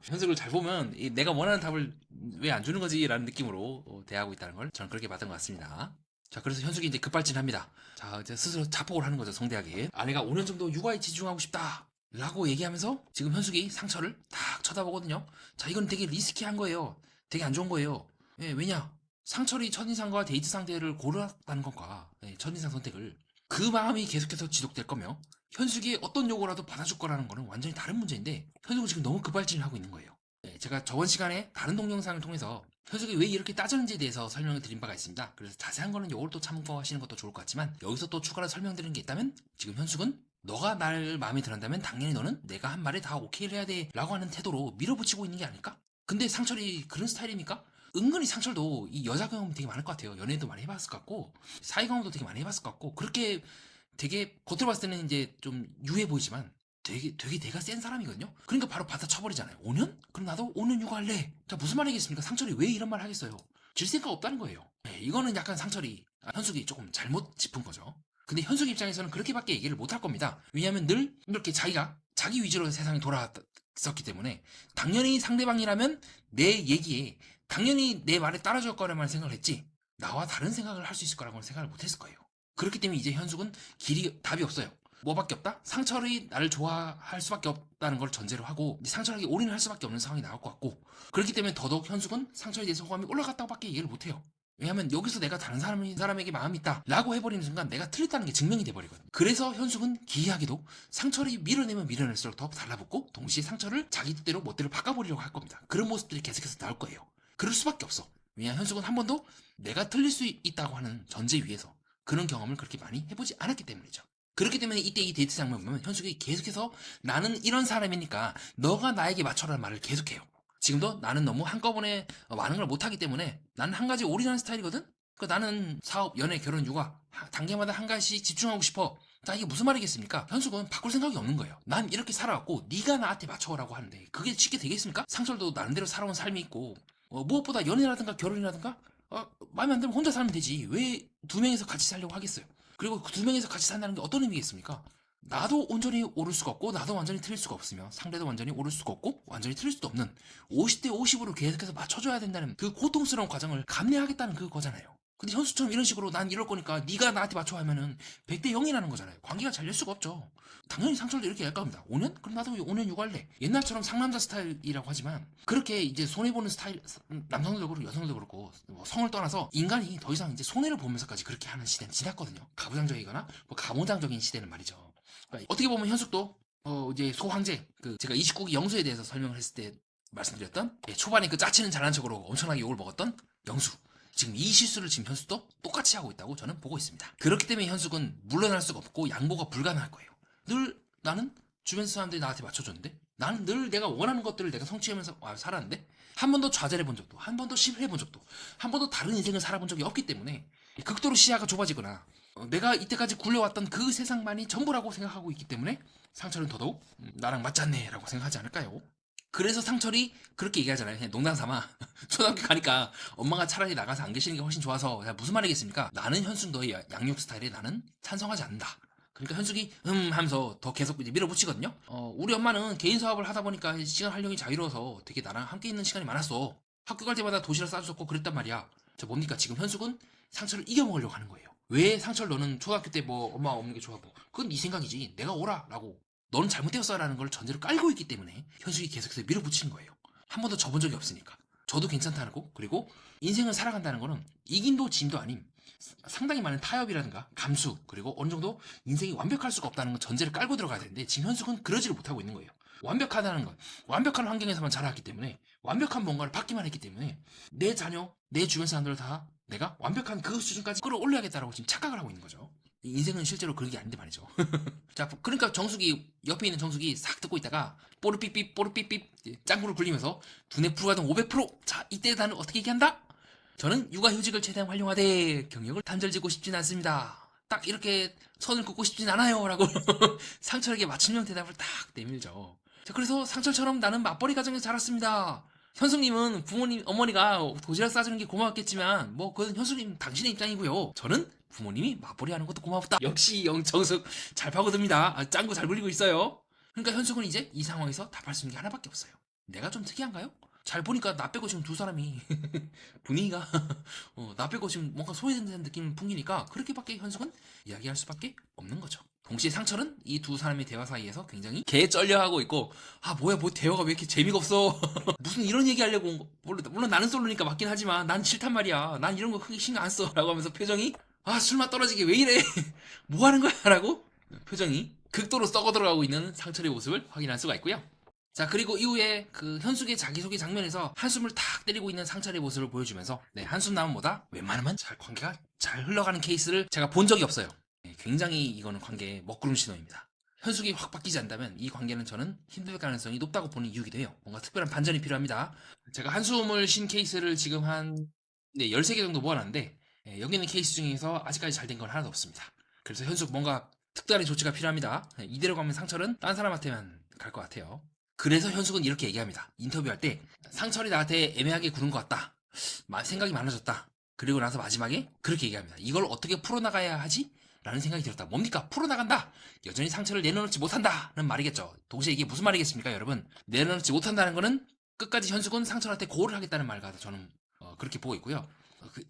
현숙을 잘 보면 내가 원하는 답을 왜 안 주는 거지? 라는 느낌으로 대하고 있다는 걸 저는 그렇게 봤던 것 같습니다. 자, 그래서 현숙이 이제 급발진합니다. 자, 이제 스스로 자폭을 하는 거죠, 성대하게. 아내가 5년 정도 육아에 집중하고 싶다. 라고 얘기하면서 지금 현숙이 상처를 딱 쳐다보거든요. 자, 이건 되게 리스키한 거예요. 되게 안 좋은 거예요. 왜냐? 상철이 첫인상과 데이트 상대를 고르었다는 것과 첫인상 선택을 그 마음이 계속해서 지속될 거며 현숙이 어떤 요구라도 받아줄 거라는 거는 완전히 다른 문제인데 현숙은 지금 너무 급발진을 하고 있는 거예요. 제가 저번 시간에 다른 동영상을 통해서 현숙이 왜 이렇게 따졌는지에 대해서 설명을 드린 바가 있습니다. 그래서 자세한 거는 요걸 또 참고하시는 것도 좋을 것 같지만 여기서 또 추가로 설명드리는 게 있다면 지금 현숙은 너가 나를 마음에 들었다면 당연히 너는 내가 한 말에 다 오케이를 해야 돼 라고 하는 태도로 밀어붙이고 있는 게 아닐까? 근데 상철이 그런 스타일입니까? 은근히 상철도 이 여자 경험 되게 많을 것 같아요. 연애도 많이 해봤을 것 같고 사회 경험도 되게 많이 해봤을 것 같고 그렇게 되게 겉으로 봤을 때는 이제 좀 유해 보이지만 되게 내가 센 사람이거든요. 그러니까 바로 받아쳐버리잖아요. 5년? 그럼 나도 5년 육아할래. 자, 무슨 말이겠습니까? 상철이 왜 이런 말 하겠어요? 질 생각 없다는 거예요. 이거는 약간 현숙이 조금 잘못 짚은 거죠. 근데 현숙 입장에서는 그렇게밖에 얘기를 못 할 겁니다. 왜냐하면 늘 이렇게 자기가 자기 위주로 세상이 돌아왔었기 때문에 당연히 상대방이라면 내 얘기에 당연히 내 말에 따라줄 거라만 생각을 했지 나와 다른 생각을 할 수 있을 거라고는 생각을 못 했을 거예요. 그렇기 때문에 이제 현숙은 답이 없어요. 뭐밖에 없다? 상철이 나를 좋아할 수밖에 없다는 걸 전제로 하고 상철에게 올인을 할 수밖에 없는 상황이 나올 것 같고 그렇기 때문에 더더욱 현숙은 상철에 대해서 호감이 올라갔다고밖에 얘기를 못해요. 왜냐하면 여기서 내가 다른 사람에게 마음이 있다 라고 해버리는 순간 내가 틀렸다는 게 증명이 돼버리거든. 그래서 현숙은 기이하게도 상철이 밀어내면 밀어낼수록 더 달라붙고 동시에 상철을 자기 뜻대로 멋대로 바꿔버리려고 할 겁니다. 그런 모습들이 계속해서 나올 거예요. 그럴 수밖에 없어. 왜냐하면 현숙은 한 번도 내가 틀릴 수 있다고 하는 전제 위에서 그런 경험을 그렇게 많이 해보지 않았기 때문이죠. 그렇기 때문에 이때 이 데이트 장면 보면 현숙이 계속해서 나는 이런 사람이니까 너가 나에게 맞춰라는 말을 계속해요. 지금도 나는 너무 한꺼번에 많은 걸 못하기 때문에 나는 한 가지 올인하는 스타일이거든? 나는 사업, 연애, 결혼, 육아 단계마다 한 가지 집중하고 싶어. 자, 이게 무슨 말이겠습니까? 현숙은 바꿀 생각이 없는 거예요. 난 이렇게 살아왔고 네가 나한테 맞춰오라고 하는데 그게 쉽게 되겠습니까? 상철도 나름대로 살아온 삶이 있고 무엇보다 연애라든가 결혼이라든가 마음에 안 들면 혼자 살면 되지. 왜 두 명이서 같이 살려고 하겠어요? 그리고 그 두 명이서 같이 산다는 게 어떤 의미겠습니까? 나도 온전히 오를 수가 없고 나도 완전히 틀릴 수가 없으며 상대도 완전히 오를 수가 없고 완전히 틀릴 수도 없는 50대 50으로 계속해서 맞춰줘야 된다는 그 고통스러운 과정을 감내하겠다는 그거잖아요. 근데 현수처럼 이런 식으로 난 이럴 거니까 네가 나한테 맞춰 하면은 100대 0이라는 거잖아요. 관계가 잘 될 수가 없죠. 당연히 상철도 이렇게 할 겁니다. 5년? 그럼 나도 5년 육아할래. 옛날처럼 상남자 스타일이라고 하지만 그렇게 이제 손해보는 스타일 남성도 그렇고 여성도 그렇고 뭐 성을 떠나서 인간이 더 이상 이제 손해를 보면서까지 그렇게 하는 시대는 지났거든요. 가부장적이거나 뭐 가모장적인 시대는 말이죠. 그러니까 어떻게 보면 현숙도 이제 소황제 제가 29기 영수에 대해서 설명을 했을 때 말씀드렸던 초반에 그 짜치는 잘난 척으로 엄청나게 욕을 먹었던 영수 지금 이 실수를 지금 현숙도 똑같이 하고 있다고 저는 보고 있습니다. 그렇기 때문에 현숙은 물러날 수가 없고 양보가 불가능할 거예요. 늘 나는 주변 사람들이 나한테 맞춰줬는데 나는 늘 내가 원하는 것들을 내가 성취하면서 살았는데 한 번도 좌절해 본 적도 한 번도 실패해 본 적도 한 번도 다른 인생을 살아본 적이 없기 때문에 극도로 시야가 좁아지거나 내가 이때까지 굴려왔던 그 세상만이 전부라고 생각하고 있기 때문에 상철은 더더욱 나랑 맞지 않네 라고 생각하지 않을까요? 그래서 상철이 그렇게 얘기하잖아요. 그냥 농담 삼아 초등학교 가니까 엄마가 차라리 나가서 안 계시는 게 훨씬 좋아서 무슨 말이겠습니까? 나는 현숙 너의 양육 스타일에 나는 찬성하지 않는다. 그러니까 현숙이 하면서 더 계속 이제 밀어붙이거든요. 우리 엄마는 개인 사업을 하다 보니까 시간 활용이 자유로워서 되게 나랑 함께 있는 시간이 많았어. 학교 갈 때마다 도시락 싸줬고 그랬단 말이야. 저 뭡니까? 지금 현숙은 상철을 이겨먹으려고 하는 거예요. 왜 상철 너는 초등학교 때 뭐 엄마가 없는 게 좋아 뭐 그건 네 생각이지. 내가 오라 라고 너는 잘못되었어라는 걸 전제로 깔고 있기 때문에 현숙이 계속해서 밀어붙이는 거예요. 한 번도 져본 적이 없으니까. 저도 괜찮다는 거 그리고 인생을 살아간다는 거는 이긴도 진도 아닌 상당히 많은 타협이라든가 감수, 그리고 어느 정도 인생이 완벽할 수가 없다는 전제를 깔고 들어가야 되는데 지금 현숙은 그러지를 못하고 있는 거예요. 완벽하다는 건 완벽한 환경에서만 자라왔기 때문에, 완벽한 뭔가를 받기만 했기 때문에 내 자녀, 내 주변 사람들을 다 내가 완벽한 그 수준까지 끌어올려야겠다라고 지금 착각을 하고 있는 거죠. 인생은 실제로 그런 게 아닌데 말이죠. 자, 그러니까 정숙이, 옆에 있는 정숙이 싹 듣고 있다가 뽀르삐삐 뽀르삐삐 짱구를 굴리면서 두뇌 풀가동 500%. 자, 이때 나는 어떻게 얘기한다? 저는 육아휴직을 최대한 활용하되 경력을 단절짓고 싶진 않습니다. 딱 이렇게 선을 긋고 싶진 않아요 라고 상철에게 맞춤형 대답을 딱 내밀죠. 자, 그래서 상철처럼 나는 맞벌이 가정에서 자랐습니다. 현숙님은 부모님, 어머니가 도시락 싸주는 게 고마웠겠지만 뭐 그건 현숙님 당신의 입장이고요. 저는 부모님이 맞벌이 하는 것도 고맙다. 역시 영정숙 잘 파고듭니다. 짱구 잘 굴리고 있어요. 그러니까 현숙은 이제 이 상황에서 답할 수 있는 게 하나밖에 없어요. 내가 좀 특이한가요? 잘 보니까 나 빼고 지금 두 사람이 분위기가 나 빼고 지금 뭔가 소외된다는 느낌을 풍기니까 그렇게밖에 현숙은 이야기할 수밖에 없는 거죠. 동시에 상철은 이 두 사람의 대화 사이에서 굉장히 개 쩔려하고 있고, 아 뭐야 뭐 대화가 왜 이렇게 재미가 없어. 무슨 이런 얘기 하려고 온 거. 물론 나는 솔로니까 맞긴 하지만 난 싫단 말이야. 난 이런 거 크게 신경 안 써 라고 하면서 표정이, 아 술맛 떨어지게 왜 이래 뭐 하는 거야 라고 표정이 극도로 썩어 들어가고 있는 상철의 모습을 확인할 수가 있고요. 자, 그리고 이후에 그 현숙의 자기소개 장면에서 한숨을 탁 때리고 있는 상철의 모습을 보여주면서, 네, 한숨 나면보다 웬만하면 관계가 잘 흘러가는 케이스를 제가 본 적이 없어요. 네, 굉장히 이거는 관계의 먹구름 신호입니다. 현숙이 확 바뀌지 않다면 이 관계는 저는 힘들 가능성이 높다고 보는 이유기도 해요. 뭔가 특별한 반전이 필요합니다. 제가 한숨을 쉰 케이스를 지금 한 13개 정도 모아놨는데, 여기 있는 케이스 중에서 아직까지 잘 된 건 하나도 없습니다. 그래서 현숙 뭔가 특별한 조치가 필요합니다. 이대로 가면 상철은 딴 사람한테만 갈 것 같아요. 그래서 현숙은 이렇게 얘기합니다. 인터뷰할 때 상철이 나한테 애매하게 구는 것 같다. 생각이 많아졌다. 그리고 나서 마지막에 그렇게 얘기합니다. 이걸 어떻게 풀어나가야 하지? 라는 생각이 들었다. 뭡니까? 풀어나간다. 여전히 상처를 내려놓지 못한다는 말이겠죠. 동시에 이게 무슨 말이겠습니까, 여러분? 내려놓지 못한다는 거는 끝까지 현숙은 상철한테 고를 하겠다는 말과 저는 그렇게 보고 있고요.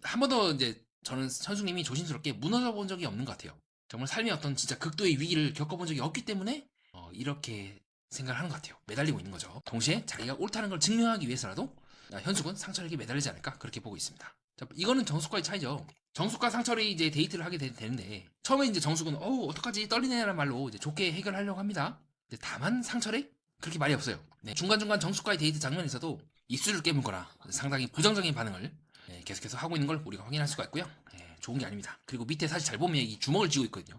한 번 더 이제 저는 현숙님이 조심스럽게 무너져 본 적이 없는 것 같아요. 정말 삶의 어떤 진짜 극도의 위기를 겪어본 적이 없기 때문에 이렇게 생각을 하는 것 같아요. 매달리고 있는 거죠. 동시에 자기가 옳다는 걸 증명하기 위해서라도 현숙은 상철에게 매달리지 않을까 그렇게 보고 있습니다. 자, 이거는 정숙과의 차이죠. 정숙과 상철이 이제 데이트를 하게 되는데 처음에 이제 정숙은 어떡하지 떨리네라는 말로 이제 좋게 해결하려고 합니다. 다만 상철에 그렇게 말이 없어요. 네, 중간중간 정숙과의 데이트 장면에서도 입술을 깨물거나 상당히 부정적인 반응을 계속해서 하고 있는 걸 우리가 확인할 수가 있고요. 좋은 게 아닙니다. 그리고 밑에 사실 잘 보면 이 주먹을 쥐고 있거든요.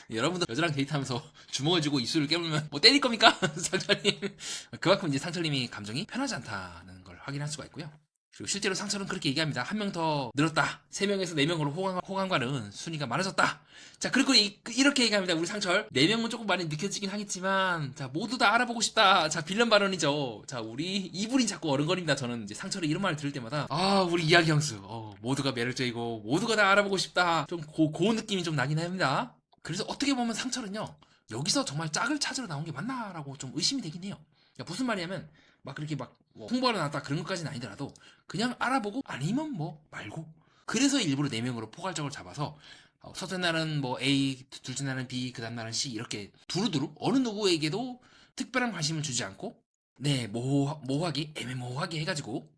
여러분도 여자랑 데이트하면서 주먹을 쥐고 입술을 깨물면 뭐 때릴 겁니까? 상철님. 그만큼 이제 상철님이 감정이 편하지 않다는 걸 확인할 수가 있고요. 그리고 실제로 상철은 그렇게 얘기합니다. 한 명 더 늘었다. 3명에서 4명으로 호감과는 순위가 많아졌다. 자, 그리고 이렇게 얘기합니다. 우리 상철. 4명은 조금 많이 느껴지긴 하겠지만, 자, 모두 다 알아보고 싶다. 자, 빌런 발언이죠. 자, 우리 이분이 자꾸 어른거립니다. 저는 이제 상철이 이런 말을 들을 때마다, 우리 이야기 형수. 모두가 매력적이고, 모두가 다 알아보고 싶다. 좀 그 느낌이 좀 나긴 합니다. 그래서 어떻게 보면 상철은요, 여기서 정말 짝을 찾으러 나온 게 맞나라고 좀 의심이 되긴 해요. 그러니까 무슨 말이냐면, 막 그렇게 막 홍보하러 나왔다 그런 것까지는 아니더라도 그냥 알아보고 아니면 뭐 말고, 그래서 일부러 4명으로 포괄적으로 잡아서 첫째 날은 뭐 A, 둘째 날은 B, 그 다음 날은 C 이렇게 두루두루 어느 누구에게도 특별한 관심을 주지 않고 모호하게 애매모호하게 해가지고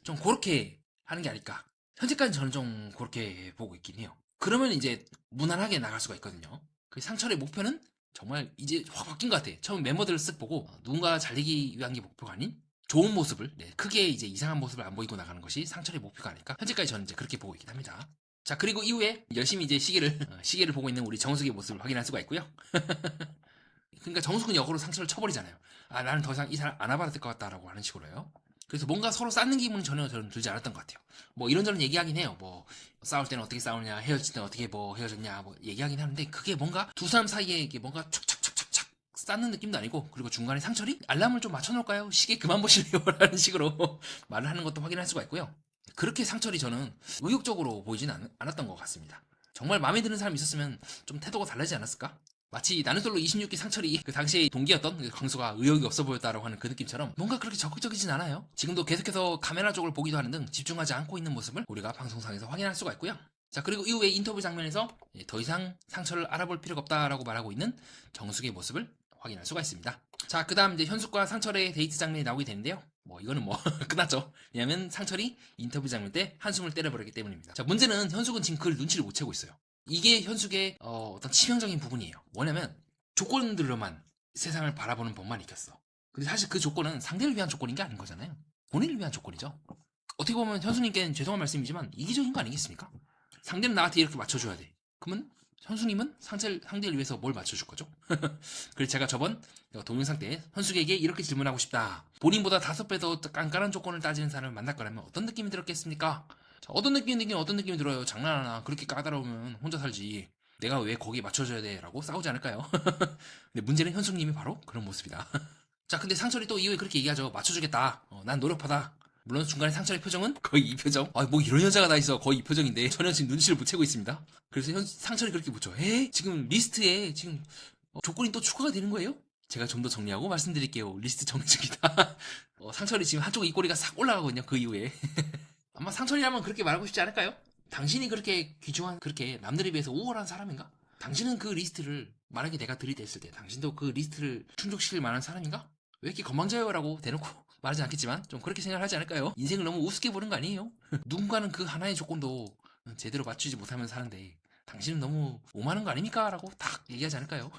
좀 그렇게 하는 게 아닐까. 현재까지 저는 좀 그렇게 보고 있긴 해요. 그러면 이제 무난하게 나갈 수가 있거든요. 그 상철의 목표는 정말 이제 확 바뀐 것 같아. 처음 멤버들을 쓱 보고 누군가 잘 되기 위한 게 목표가 아닌 좋은 모습을, 크게 이제 이상한 모습을 안 보이고 나가는 것이 상철의 목표가 아닐까. 현재까지 저는 이제 그렇게 보고 있긴 합니다. 자, 그리고 이후에 열심히 이제 시계를 보고 있는 우리 정숙의 모습을 확인할 수가 있고요. 그러니까 정숙은 역으로 상철을 쳐버리잖아요. 나는 더 이상 이 사람 안 와봐도 될 것 같다라고 하는 식으로요. 그래서 뭔가 서로 쌓는 기분이 전혀 저는 들지 않았던 것 같아요. 뭐 이런저런 얘기하긴 해요. 뭐 싸울 때는 어떻게 싸우냐, 헤어질 때는 어떻게 뭐 헤어졌냐, 뭐 얘기하긴 하는데 그게 뭔가 두 사람 사이에 이게 뭔가 촥촥촥촥촥 쌓는 느낌도 아니고, 그리고 중간에 상철이 알람을 좀 맞춰놓을까요? 시계 그만 보실래요? 라는 식으로 말을 하는 것도 확인할 수가 있고요. 그렇게 상철이 저는 의욕적으로 보이진 않았던 것 같습니다. 정말 마음에 드는 사람이 있었으면 좀 태도가 달라지지 않았을까? 마치 나는 솔로 26기 상철이 그 당시에 동기였던 그 광수가 의욕이 없어 보였다라고 하는 그 느낌처럼 뭔가 그렇게 적극적이진 않아요. 지금도 계속해서 카메라 쪽을 보기도 하는 등 집중하지 않고 있는 모습을 우리가 방송상에서 확인할 수가 있고요. 자, 그리고 이후에 인터뷰 장면에서 더 이상 상철을 알아볼 필요가 없다라고 말하고 있는 정숙의 모습을 확인할 수가 있습니다. 자, 그 다음 이제 현숙과 상철의 데이트 장면이 나오게 되는데요. 뭐 이거는 뭐 끝났죠. 왜냐면 상철이 인터뷰 장면 때 한숨을 때려버렸기 때문입니다. 자, 문제는 현숙은 지금 그걸 눈치를 못 채고 있어요. 이게 현숙의 어떤 치명적인 부분이에요. 뭐냐면 조건들로만 세상을 바라보는 법만 익혔어. 근데 사실 그 조건은 상대를 위한 조건인 게 아닌 거잖아요. 본인을 위한 조건이죠. 어떻게 보면 현수님께는 죄송한 말씀이지만 이기적인 거 아니겠습니까? 상대는 나한테 이렇게 맞춰줘야 돼. 그러면 현수님은 상대를 위해서 뭘 맞춰줄 거죠? 그래서 제가 저번 동영상 때 현숙에게 이렇게 질문하고 싶다. 본인보다 5배 더 깐깐한 조건을 따지는 사람을 만날 거라면 어떤 느낌이 들었겠습니까? 자, 어떤 느낌이 들어요? 장난하나? 그렇게 까다로우면 혼자 살지. 내가 왜 거기에 맞춰줘야 돼? 라고 싸우지 않을까요? 근데 문제는 현숙님이 바로 그런 모습이다. 자, 근데 상철이 또 이후에 그렇게 얘기하죠. 맞춰주겠다. 난 노력하다. 물론 중간에 상철의 표정은 거의 이 표정. 뭐 이런 여자가 다 있어. 거의 이 표정인데 전혀 지금 눈치를 못 채고 있습니다. 그래서 상철이 그렇게 묻죠. 지금 리스트에 지금 조건이 또 추가가 되는 거예요? 제가 좀 더 정리하고 말씀드릴게요. 리스트 정리 중이다. 상철이 지금 한쪽 입꼬리가 싹 올라가거든요. 그 이후에. 아마 상철이라면 그렇게 말하고 싶지 않을까요? 당신이 그렇게 귀중한, 그렇게 남들에 비해서 우월한 사람인가? 당신은 그 리스트를 만약에 내가 들이댔을 때 당신도 그 리스트를 충족시킬 만한 사람인가? 왜 이렇게 건방져요라고 대놓고 말하지 않겠지만 좀 그렇게 생각을 하지 않을까요? 인생을 너무 우습게 보는 거 아니에요? 누군가는 그 하나의 조건도 제대로 맞추지 못하면 사는데 당신은 너무 오만한 거 아닙니까? 라고 딱 얘기하지 않을까요?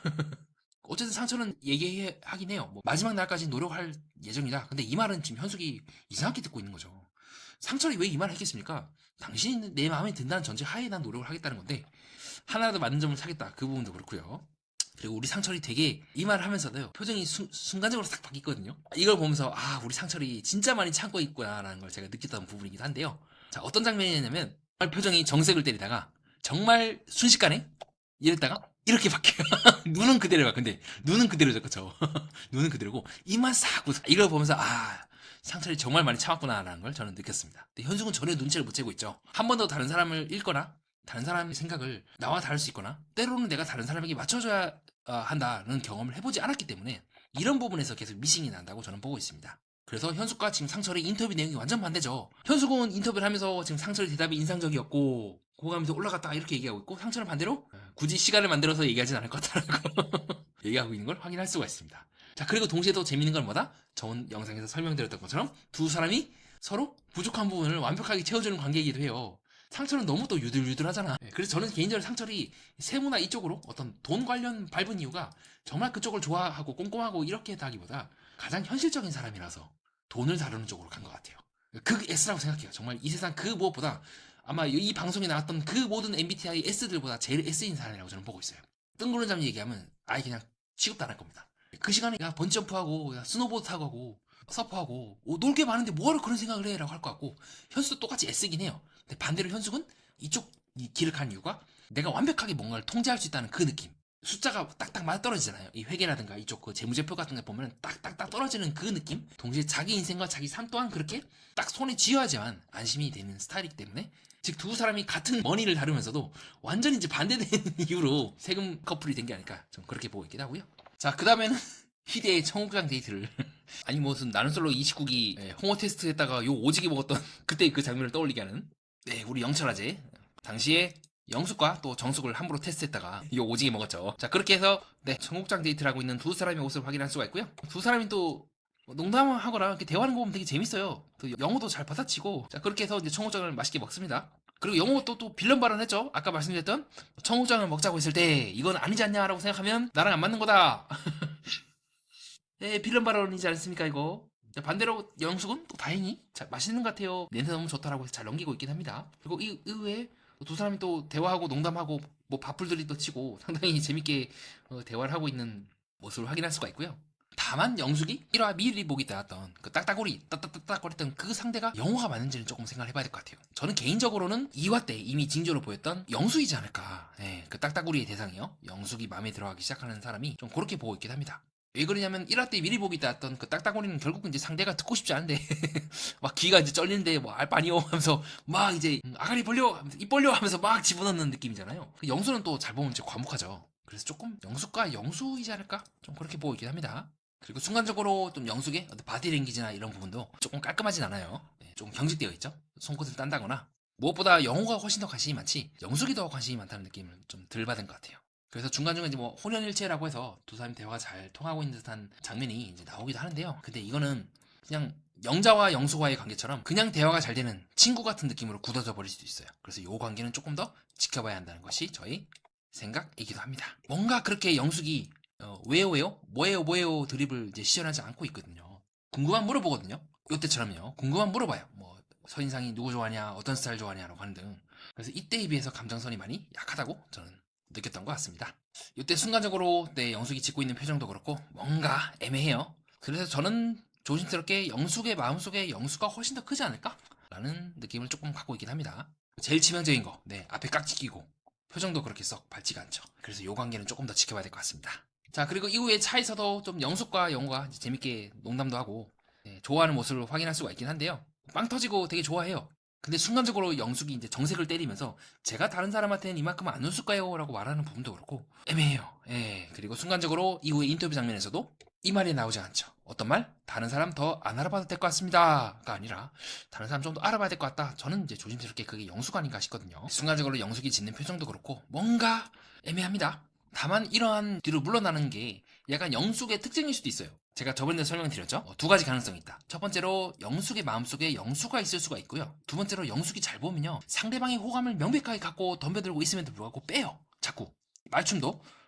어쨌든 상처는 얘기하긴 해요. 뭐 마지막 날까지 노력할 예정이다. 근데 이 말은 지금 현숙이 이상하게 듣고 있는 거죠. 상철이 왜 이 말을 했겠습니까? 당신이 내 마음에 든다는 전제 하에 난 노력을 하겠다는 건데 하나라도 맞는 점을 찾겠다. 그 부분도 그렇고요. 그리고 우리 상철이 되게 이 말을 하면서도요 표정이 순간적으로 싹 바뀌거든요. 이걸 보면서 우리 상철이 진짜 많이 참고 있구나라는 걸 제가 느꼈던 부분이기도 한데요. 자, 어떤 장면이냐면 정말 표정이 정색을 때리다가 정말 순식간에 이랬다가 이렇게 바뀌어요. 눈은 그대로가 근데 눈은 그대로죠. 그쵸? 눈은 그대로고 입만 싹 웃어. 이걸 보면서 상철이 정말 많이 참았구나라는 걸 저는 느꼈습니다. 근데 현숙은 전혀 눈치를 못 채고 있죠. 한 번 더 다른 사람을 읽거나 다른 사람의 생각을 나와 다를 수 있거나 때로는 내가 다른 사람에게 맞춰줘야 한다는 경험을 해보지 않았기 때문에 이런 부분에서 계속 미싱이 난다고 저는 보고 있습니다. 그래서 현숙과 지금 상철의 인터뷰 내용이 완전 반대죠. 현숙은 인터뷰를 하면서 지금 상철의 대답이 인상적이었고 고감에서 올라갔다 이렇게 얘기하고 있고 상철은 반대로 굳이 시간을 만들어서 얘기하진 않을 것 같다라고 얘기하고 있는 걸 확인할 수가 있습니다. 자, 그리고 동시에 더 재밌는 건 뭐다? 전 영상에서 설명드렸던 것처럼 두 사람이 서로 부족한 부분을 완벽하게 채워주는 관계이기도 해요. 상철은 너무 또 유들유들하잖아. 그래서 저는 개인적으로 상철이 세무나 이쪽으로 어떤 돈 관련 밟은 이유가 정말 그쪽을 좋아하고 꼼꼼하고 이렇게 했다기보다 가장 현실적인 사람이라서 돈을 다루는 쪽으로 간 것 같아요. 그 S라고 생각해요. 정말 이 세상 그 무엇보다 아마 이 방송에 나왔던 그 모든 MBTI S들보다 제일 S인 사람이라고 저는 보고 있어요. 뜬구름 잡는 얘기하면 아예 그냥 취급도 안 할 겁니다. 그 시간에 야 번지점프하고 야 스노보드 타고 하고 서프하고 놀 게 많은데 뭐하러 그런 생각을 해? 라고 할 것 같고 현수도 똑같이 S긴 해요. 근데 반대로 현숙은 이쪽 길을 간 이유가 내가 완벽하게 뭔가를 통제할 수 있다는 그 느낌. 숫자가 딱딱 맞아 떨어지잖아요. 이 회계라든가 이쪽 그 재무제표 같은 거 보면 딱딱딱 떨어지는 그 느낌. 동시에 자기 인생과 자기 삶 또한 그렇게 딱 손에 쥐어야지만 안심이 되는 스타일이기 때문에 즉 두 사람이 같은 머니를 다루면서도 완전히 이제 반대되는 이유로 세금 커플이 된 게 아닐까 좀 그렇게 보고 있긴 하고요. 자, 그 다음에는 희대의 청국장 데이트를 아니 무슨 나는 솔로 29기 홍어 테스트 했다가 욕 오지게 먹었던 그때 그 장면을 떠올리게 하는 우리 영철아재 당시에 영숙과 또 정숙을 함부로 테스트했다가 욕 오지게 먹었죠. 자, 그렇게 해서 청국장 데이트를 하고 있는 두 사람의 모습을 확인할 수가 있고요. 두 사람이 또 농담하거나 이렇게 대화하는 거 보면 되게 재밌어요. 또 영어도 잘 받아치고 자, 그렇게 해서 이제 청국장을 맛있게 먹습니다. 그리고 영어 또 빌런 발언했죠. 아까 말씀드렸던 청국장을 먹자고 했을 때 이건 아니지 않냐라고 생각하면 나랑 안 맞는 거다. 빌런 발언이지 않습니까 이거. 자, 반대로 영숙은 또 다행히 맛있는 것 같아요. 냄새 너무 좋다라고 해서 잘 넘기고 있긴 합니다. 그리고 이 의외에 두 사람이 또 대화하고 농담하고 뭐 밥풀들이 또 치고 상당히 재밌게 대화를 하고 있는 모습을 확인할 수가 있고요. 다만 영숙이 1화 미리 보기 때 나왔던 그 딱따구리 따따따따거렸던 그 상대가 영호가 맞는지는 조금 생각을 해봐야 될 것 같아요. 저는 개인적으로는 2화 때 이미 징조로 보였던 영숙이지 않을까. 그 딱따구리의 대상이요. 영숙이 마음에 들어가기 시작하는 사람이 좀 그렇게 보고 있긴 합니다. 왜 그러냐면 1화 때 미리 보기 때왔던 그 딱따구리는 결국 이제 상대가 듣고 싶지 않은데 막 귀가 이제 쩔리는데 뭐 알 바 아니요 하면서 막 이제 아가리 벌려 하면서 입 벌려 하면서 막 집어넣는 느낌이잖아요. 영수는 또 잘 보면 이제 과묵하죠. 그래서 조금 영숙과 영수이지 않을까 좀 그렇게 보고 있긴 합니다. 그리고 순간적으로 좀 영숙의 바디랭귀지나 이런 부분도 조금 깔끔하진 않아요. 좀 경직되어 있죠. 손끝을 딴다거나 무엇보다 영호가 훨씬 더 관심이 많지 영숙이 더 관심이 많다는 느낌을 좀 덜 받은 것 같아요. 그래서 중간중간 이제 뭐 혼연일체라고 해서 두 사람이 대화가 잘 통하고 있는 듯한 장면이 이제 나오기도 하는데요. 근데 이거는 그냥 영자와 영수와의 관계처럼 그냥 대화가 잘 되는 친구 같은 느낌으로 굳어져 버릴 수도 있어요. 그래서 이 관계는 조금 더 지켜봐야 한다는 것이 저희 생각이기도 합니다. 뭔가 그렇게 영숙이 왜요 왜요? 뭐예요 뭐예요 드립을 이제 시전하지 않고 있거든요. 궁금한 물어보거든요. 요때처럼요. 궁금한 물어봐요. 뭐 서인상이 누구 좋아하냐, 어떤 스타일 좋아하냐라고 하는 등. 그래서 이때에 비해서 감정선이 많이 약하다고 저는 느꼈던 것 같습니다. 이때 순간적으로 네, 영숙이 짓고 있는 표정도 그렇고 뭔가 애매해요. 그래서 저는 조심스럽게 영숙의 마음속에 영수가 훨씬 더 크지 않을까? 라는 느낌을 조금 갖고 있긴 합니다. 제일 치명적인 거, 네, 앞에 깍지 끼고 표정도 그렇게 썩 밝지가 않죠. 그래서 이 관계는 조금 더 지켜봐야 될 것 같습니다. 자, 그리고 이후에 차에서도 좀 영숙과 영호가 재밌게 농담도 하고 네, 좋아하는 모습을 확인할 수가 있긴 한데요. 빵 터지고 되게 좋아해요. 근데 순간적으로 영숙이 이제 정색을 때리면서 제가 다른 사람한테는 이만큼 안 웃을까요? 라고 말하는 부분도 그렇고 애매해요. 예. 그리고 순간적으로 이후에 인터뷰 장면에서도 이 말이 나오지 않죠. 어떤 말? 다른 사람 더 안 알아봐도 될 것 같습니다가 아니라 다른 사람 좀 더 알아봐야 될 것 같다. 저는 이제 조심스럽게 그게 영숙 아닌가 싶거든요. 순간적으로 영숙이 짓는 표정도 그렇고 뭔가 애매합니다. 다만 이러한 뒤로 물러나는 게 약간 영숙의 특징일 수도 있어요. 제가 저번에 설명드렸죠? 두 가지 가능성이 있다. 첫 번째로 영숙의 마음속에 영수가 있을 수가 있고요. 두 번째로 영숙이 잘 보면요. 상대방의 호감을 명백하게 갖고 덤벼들고 있음에도 불구하고 빼요. 자꾸.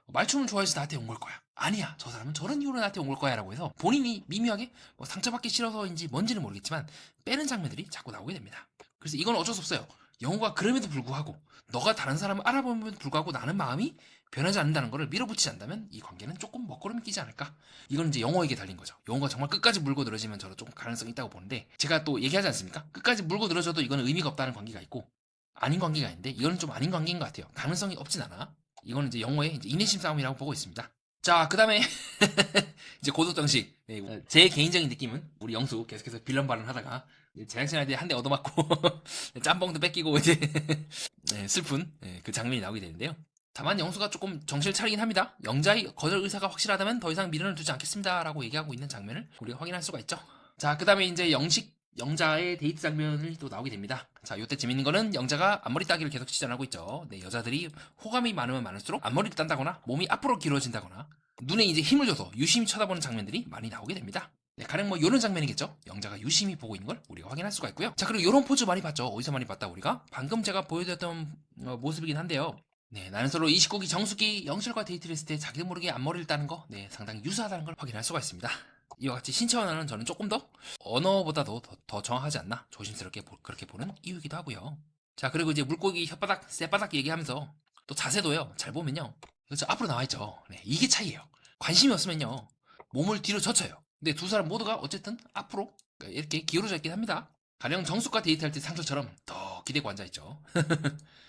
말춤을 좋아해서 나한테 온 걸 거야. 아니야. 저 사람은 저런 이유로 나한테 온 걸 거야. 라고 해서 본인이 미묘하게 상처받기 싫어서인지 뭔지는 모르겠지만 빼는 장면들이 자꾸 나오게 됩니다. 그래서 이건 어쩔 수 없어요. 영호가 그럼에도 불구하고 너가 다른 사람을 알아보면도 불구하고 나는 마음이 변하지 않는다는 것을 밀어붙이지 않다면 이 관계는 조금 먹구름이 끼지 않을까? 이건 이제 영호에게 달린 거죠. 영호가 정말 끝까지 물고 늘어지면 저는 조금 가능성이 있다고 보는데 제가 또 얘기하지 않습니까? 끝까지 물고 늘어져도 이거는 의미가 없다는 관계가 있고 아닌 관계가 있는데 이거는 좀 아닌 관계인 것 같아요. 가능성이 없진 않아. 이거는 이제 영호의 이제 인내심 싸움이라고 보고 있습니다. 자, 그 다음에 이제 고독정식. 네, 제 개인적인 느낌은 우리 영수 계속해서 빌런 발언 하다가 제작진한테 한 대 얻어맞고 짬뽕도 뺏기고 이제 네, 슬픈 그 장면이 나오게 되는데요. 다만 영수가 조금 정신을 차리긴 합니다. 영자의 거절 의사가 확실하다면 더 이상 미련을 두지 않겠습니다. 라고 얘기하고 있는 장면을 우리가 확인할 수가 있죠. 자, 그 다음에 이제 영자의 데이트 장면이 또 나오게 됩니다. 자, 요때 재밌는 거는 영자가 앞머리 따기를 계속 시전하고 있죠. 네, 여자들이 호감이 많으면 많을수록 앞머리를 딴다거나 몸이 앞으로 길어진다거나 눈에 이제 힘을 줘서 유심히 쳐다보는 장면들이 많이 나오게 됩니다. 네, 가령 뭐 요런 장면이겠죠. 영자가 유심히 보고 있는 걸 우리가 확인할 수가 있고요. 자, 그리고 요런 포즈 많이 봤죠. 어디서 많이 봤다 우리가? 방금 제가 보여드렸던 모습이긴 한데요. 네, 나는 서로 29기 정수기 영철과 데이트를 했을 때 자기도 모르게 앞머리를 따는 거, 네, 상당히 유사하다는 걸 확인할 수가 있습니다. 이와 같이 신체 언어는 저는 조금 더 언어보다도 더 정확하지 않나 조심스럽게 그렇게 보는 이유이기도 하고요. 자, 그리고 이제 물고기 혓바닥, 쌔바닥 얘기하면서 또 자세도요. 잘 보면요. 그렇죠. 앞으로 나와 있죠. 네, 이게 차이예요. 관심이 없으면요. 몸을 뒤로 젖혀요. 근데 두 사람 모두가 어쨌든 앞으로 이렇게 기울어져 있긴 합니다. 가령 정숙과 데이트할 때 상처처럼 더 기대고 앉아있죠.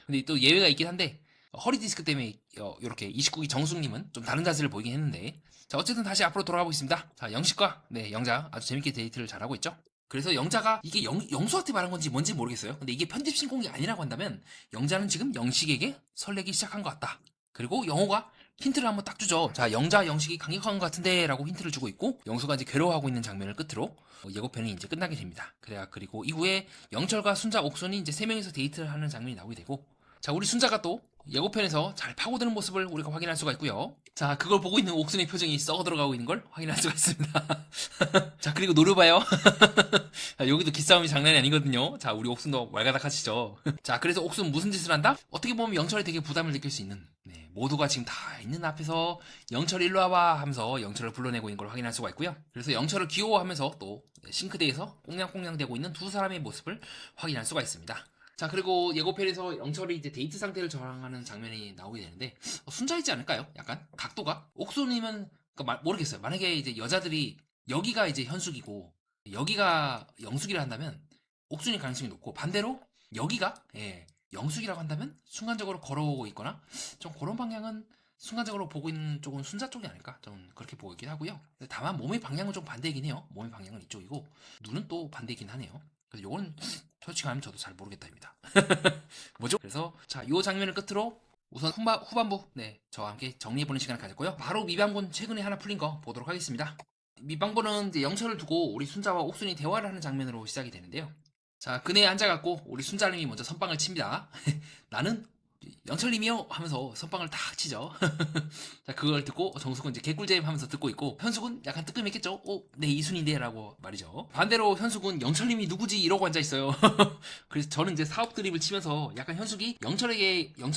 근데 또 예외가 있긴 한데 허리 디스크 때문에 이렇게 29기 정숙님은 좀 다른 자세를 보이긴 했는데 자 어쨌든 다시 앞으로 돌아가 보겠습니다. 자 영식과 네 영자 아주 재밌게 데이트를 잘하고 있죠. 그래서 영자가 이게 영수한테 말한 건지 뭔지 모르겠어요. 근데 이게 편집 신공이 아니라고 한다면 영자는 지금 영식에게 설레기 시작한 것 같다. 그리고 영호가 힌트를 한번 딱 주죠. 자 영자 영식이 강력한 것 같은데 라고 힌트를 주고 있고 영수가 이제 괴로워하고 있는 장면을 끝으로 예고편이 이제 끝나게 됩니다. 그리고 이후에 영철과 순자 옥순이 이제 3명이서 데이트를 하는 장면이 나오게 되고 자 우리 순자가 또 예고편에서 잘 파고드는 모습을 우리가 확인할 수가 있고요. 자 그걸 보고 있는 옥순의 표정이 썩어 들어가고 있는 걸 확인할 수가 있습니다. 자 그리고 노려봐요. 여기도 기싸움이 장난이 아니거든요. 자 우리 옥순도 왈가닥하시죠. 자 그래서 옥순 무슨 짓을 한다? 어떻게 보면 영철이 되게 부담을 느낄 수 있는 네, 모두가 지금 다 있는 앞에서 영철 일로 와봐 하면서 영철을 불러내고 있는 걸 확인할 수가 있고요. 그래서 영철을 귀여워하면서 또 싱크대에서 꽁냥꽁냥 대고 있는 두 사람의 모습을 확인할 수가 있습니다. 자 그리고 예고편에서 영철이 이제 데이트 상태를 저항하는 장면이 나오게 되는데 순자이지 않을까요? 약간 각도가 옥순이면 그러니까 모르겠어요. 만약에 이제 여자들이 여기가 이제 현숙이고 여기가 영숙이라 한다면 옥순일 가능성이 높고 반대로 여기가 영숙이라고 한다면 순간적으로 걸어오고 있거나 좀 그런 방향은 순간적으로 보고 있는 쪽은 순자 쪽이 아닐까 좀 그렇게 보고 있긴 하고요. 다만 몸의 방향은 좀 반대이긴 해요. 몸의 방향은 이쪽이고 눈은 또 반대이긴 하네요. 그래서 요건 솔직히 말하면 저도 잘 모르겠다입니다. 뭐죠? 그래서 자, 요 장면을 끝으로 우선 후반부 네 저와 함께 정리해보는 시간을 가졌고요. 바로 미방본 최근에 하나 풀린 거 보도록 하겠습니다. 미방본은 이제 영철을 두고 우리 순자와 옥순이 대화를 하는 장면으로 시작이 되는데요. 자, 그네에 앉아갖고 우리 순자님이 먼저 선빵을 칩니다. 나는 영철님이요 하면서 선빵을 탁 치죠. 자, 그걸 듣고 정숙은 이제 개꿀잼 하면서 듣고 있고, 현숙은 약간 뜨끔했겠죠. 네, 이순인데 라고 말이죠. 반대로 현숙은 영철님이 누구지 이러고 앉아있어요. 그래서 저는 이제 사업 드립을 치면서 약간 현숙이 영철을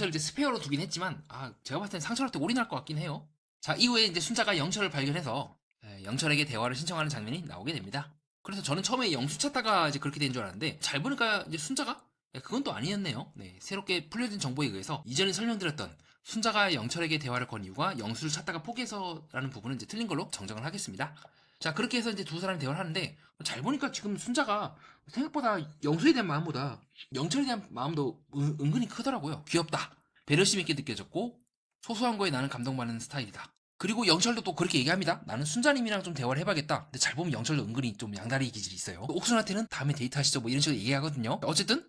이제 스페어로 두긴 했지만, 제가 봤을 땐 상철한테 올인할 것 같긴 해요. 자, 이후에 이제 순자가 영철을 발견해서 영철에게 대화를 신청하는 장면이 나오게 됩니다. 그래서 저는 처음에 영수 찾다가 이제 그렇게 된 줄 알았는데, 잘 보니까 이제 순자가 그건 또 아니었네요. 네, 새롭게 풀려진 정보에 의해서 이전에 설명드렸던 순자가 영철에게 대화를 건 이유가 영수를 찾다가 포기해서라는 부분은 이제 틀린 걸로 정정을 하겠습니다. 자, 그렇게 해서 이제 두 사람이 대화를 하는데, 잘 보니까 지금 순자가 생각보다 영수에 대한 마음보다 영철에 대한 마음도 은근히 크더라고요. 귀엽다, 배려심 있게 느껴졌고, 소소한 거에 나는 감동받는 스타일이다. 그리고 영철도 또 그렇게 얘기합니다. 나는 순자님이랑 좀 대화를 해봐야겠다. 근데 잘 보면 영철도 은근히 좀 양다리 기질이 있어요. 옥순한테는 다음에 데이트하시죠 뭐 이런 식으로 얘기하거든요. 어쨌든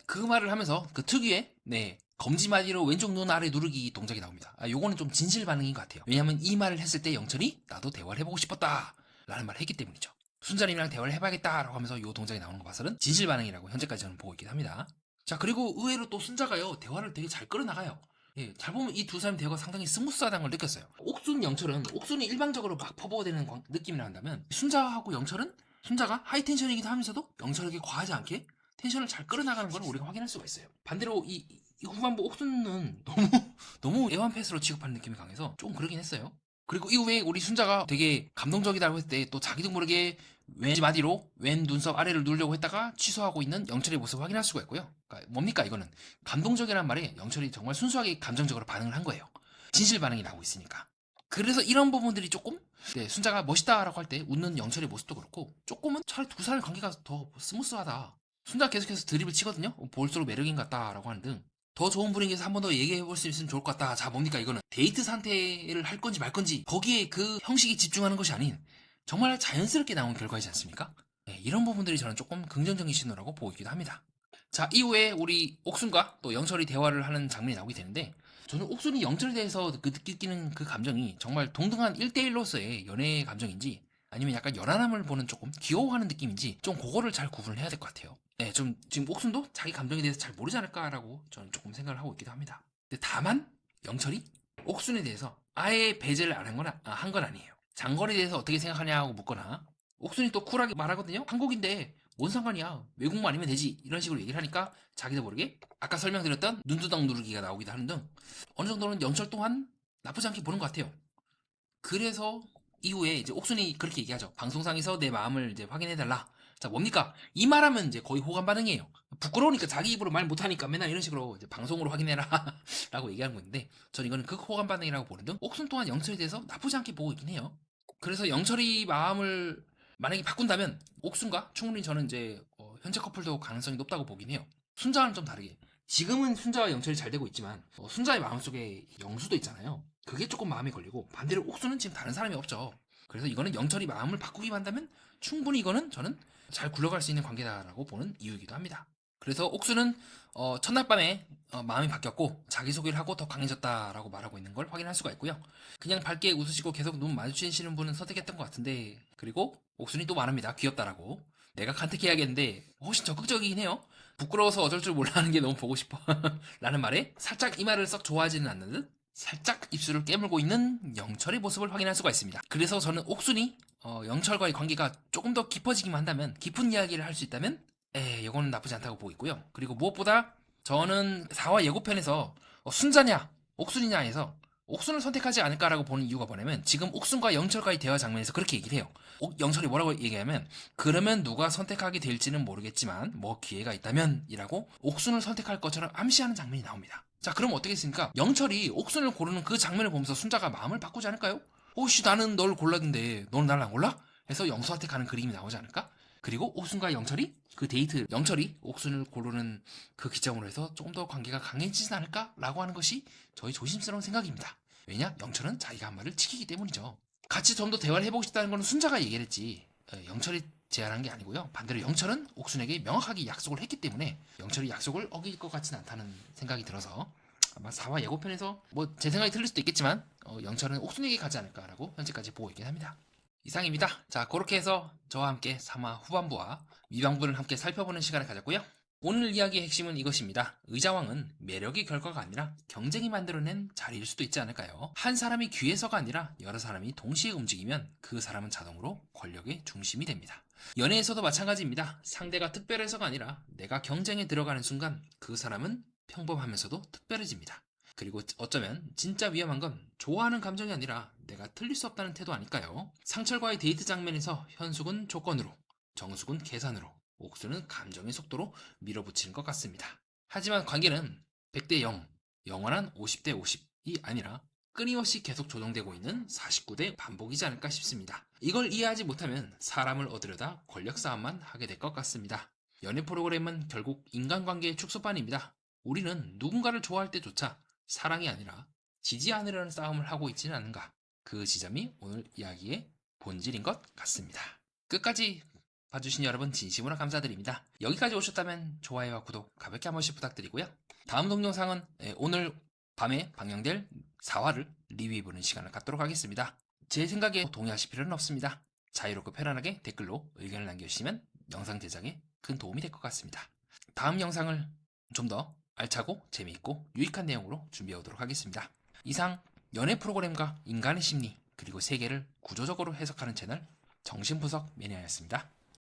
그 말을 하면서 그 특유의 검지마디로 왼쪽 눈 아래 누르기 동작이 나옵니다. 요거는 좀 진실 반응인 것 같아요. 왜냐하면 이 말을 했을 때 영철이 나도 대화를 해보고 싶었다 라는 말을 했기 때문이죠. 순자님이랑 대화를 해봐야겠다라고 하면서 요 동작이 나오는 거 봐서는 진실 반응이라고 현재까지 저는 보고 있긴 합니다. 자, 그리고 의외로 또 순자가요, 대화를 되게 잘 끌어나가요. 예, 잘 보면 이 두 사람 대화가 상당히 스무스하다는 걸 느꼈어요. 옥순이 일방적으로 막 퍼부어대는 느낌이라 한다면, 순자하고 영철은 순자가 하이텐션이기도 하면서도 영철에게 과하지 않게 텐션을 잘 끌어나가는 걸 우리가 확인할 수가 있어요. 반대로 이 후반부 옥순은 너무 애완 패스로 취급하는 느낌이 강해서 좀 그러긴 했어요. 그리고 이후에 우리 순자가 되게 감동적이다고 했을 때 또 자기도 모르게 왼 마디로 왼 눈썹 아래를 누르려고 했다가 취소하고 있는 영철의 모습을 확인할 수가 있고요. 그러니까 뭡니까 이거는? 감동적이라는 말에 영철이 정말 순수하게 감정적으로 반응을 한 거예요. 진실 반응이 나오고 있으니까. 그래서 이런 부분들이 조금, 순자가 멋있다라고 할 때 웃는 영철의 모습도 그렇고, 조금은 차라리 두 사람의 관계가 더 스무스하다, 순자가 계속해서 드립을 치거든요. 볼수록 매력인 것 같다라고 하는 등 더 좋은 분위기에서 한 번 더 얘기해볼 수 있으면 좋을 것 같다. 자, 뭡니까 이거는? 데이트 상태를 할 건지 말 건지 거기에 그 형식에 집중하는 것이 아닌 정말 자연스럽게 나온 결과이지 않습니까? 이런 부분들이 저는 조금 긍정적인 신호라고 보이기도 합니다. 자, 이후에 우리 옥순과 또 영철이 대화를 하는 장면이 나오게 되는데, 저는 옥순이 영철에 대해서 느끼는 그 감정이 정말 동등한 1대1로서의 연애의 감정인지, 아니면 약간 연하남을 보는 조금 귀여워하는 느낌인지, 좀 그거를 잘 구분을 해야 될 것 같아요. 좀 지금 옥순도 자기 감정에 대해서 잘 모르지 않을까라고 저는 조금 생각을 하고 있기도 합니다. 근데 다만 영철이 옥순에 대해서 아예 배제를 안 한 건 아니에요. 장거리에 대해서 어떻게 생각하냐고 묻거나, 옥순이 또 쿨하게 말하거든요. 한국인데 뭔 상관이야, 외국만 아니면 되지, 이런 식으로 얘기를 하니까 자기도 모르게 아까 설명드렸던 눈두덩 누르기가 나오기도 하는 등 어느 정도는 영철 또한 나쁘지 않게 보는 것 같아요. 그래서 이후에 이제 옥순이 그렇게 얘기하죠. 방송상에서 내 마음을 이제 확인해달라. 자, 뭡니까? 이 말하면 이제 거의 호감 반응이에요. 부끄러우니까 자기 입으로 말 못하니까 맨날 이런 식으로 이제 방송으로 확인해라 라고 얘기하는 건데, 전 이거는 극호감 반응이라고 보는 등 옥순 또한 영철에 대해서 나쁘지 않게 보고 있긴 해요. 그래서 영철이 마음을 만약에 바꾼다면 옥순과 충분히 저는 이제 현재 커플도 가능성이 높다고 보긴 해요. 순자와는 좀 다르게 지금은 순자와 영철이 잘 되고 있지만, 순자의 마음속에 영수도 있잖아요. 그게 조금 마음에 걸리고, 반대로 옥수는 지금 다른 사람이 없죠. 그래서 이거는 영철이 마음을 바꾸기만 한다면 충분히 이거는 저는 잘 굴러갈 수 있는 관계다라고 보는 이유이기도 합니다. 그래서 옥수는 첫날 밤에 마음이 바뀌었고 자기소개를 하고 더 강해졌다라고 말하고 있는 걸 확인할 수가 있고요. 그냥 밝게 웃으시고 계속 눈 마주치시는 분은 선택했던 것 같은데, 그리고 옥순이 또 말합니다. 귀엽다라고. 내가 간택해야겠는데 훨씬 적극적이긴 해요. 부끄러워서 어쩔 줄 몰라 하는 게 너무 보고 싶어 라는 말에 살짝 이 말을 썩 좋아하지는 않는 듯 살짝 입술을 깨물고 있는 영철의 모습을 확인할 수가 있습니다. 그래서 저는 옥순이 영철과의 관계가 조금 더 깊어지기만 한다면, 깊은 이야기를 할 수 있다면 이거는 나쁘지 않다고 보고 있고요. 그리고 무엇보다 저는 4화 예고편에서 순자냐 옥순이냐 해서 옥순을 선택하지 않을까라고 보는 이유가 뭐냐면, 지금 옥순과 영철과의 대화 장면에서 그렇게 얘기를 해요. 영철이 뭐라고 얘기하면, 그러면 누가 선택하게 될지는 모르겠지만 뭐 기회가 있다면 이라고 옥순을 선택할 것처럼 암시하는 장면이 나옵니다. 자, 그럼 어떻게 했습니까? 영철이 옥순을 고르는 그 장면을 보면서 순자가 마음을 바꾸지 않을까요? 오씨, 나는 널 골랐는데 너는 날 안 골라? 해서 영수한테 가는 그림이 나오지 않을까? 그리고 옥순과 영철이 그 데이트, 영철이 옥순을 고르는 그 기점으로 해서 조금 더 관계가 강해지지 않을까라고 하는 것이 저희 조심스러운 생각입니다. 왜냐? 영철은 자기가 한 말을 지키기 때문이죠. 같이 좀 더 대화를 해보고 싶다는 건 순자가 얘기를 했지 영철이 제안한 게 아니고요. 반대로 영철은 옥순에게 명확하게 약속을 했기 때문에 영철이 약속을 어길 것 같지는 않다는 생각이 들어서, 아마 4화 예고편에서 뭐 제 생각이 틀릴 수도 있겠지만 영철은 옥순에게 가지 않을까라고 현재까지 보고 있긴 합니다. 이상입니다. 자, 그렇게 해서 저와 함께 3화 후반부와 미방부를 함께 살펴보는 시간을 가졌고요. 오늘 이야기의 핵심은 이것입니다. 의자왕은 매력의 결과가 아니라 경쟁이 만들어낸 자리일 수도 있지 않을까요? 한 사람이 귀해서가 아니라 여러 사람이 동시에 움직이면 그 사람은 자동으로 권력의 중심이 됩니다. 연애에서도 마찬가지입니다. 상대가 특별해서가 아니라 내가 경쟁에 들어가는 순간 그 사람은 평범하면서도 특별해집니다. 그리고 어쩌면 진짜 위험한 건 좋아하는 감정이 아니라 내가 틀릴 수 없다는 태도 아닐까요? 상철과의 데이트 장면에서 현숙은 조건으로, 정숙은 계산으로, 옥수는 감정의 속도로 밀어붙이는 것 같습니다. 하지만 관계는 100대 0, 영원한 50대 50이 아니라 끊임없이 계속 조정되고 있는 49대 반복이지 않을까 싶습니다. 이걸 이해하지 못하면 사람을 얻으려다 권력 싸움만 하게 될 것 같습니다. 연애 프로그램은 결국 인간관계의 축소판입니다. 우리는 누군가를 좋아할 때조차 사랑이 아니라 지지 않으려는 싸움을 하고 있지는 않은가. 그 지점이 오늘 이야기의 본질인 것 같습니다. 끝까지 봐주신 여러분 진심으로 감사드립니다. 여기까지 오셨다면 좋아요와 구독 가볍게 한 번씩 부탁드리고요. 다음 동영상은 오늘 밤에 방영될 4화를 리뷰해보는 시간을 갖도록 하겠습니다. 제 생각에 동의하실 필요는 없습니다. 자유롭고 편안하게 댓글로 의견을 남겨주시면 영상 제작에 큰 도움이 될 것 같습니다. 다음 영상을 좀 더 알차고 재미있고 유익한 내용으로 준비해 오도록 하겠습니다. 이상 연애 프로그램과 인간의 심리 그리고 세계를 구조적으로 해석하는 채널 정신분석 매니아였습니다.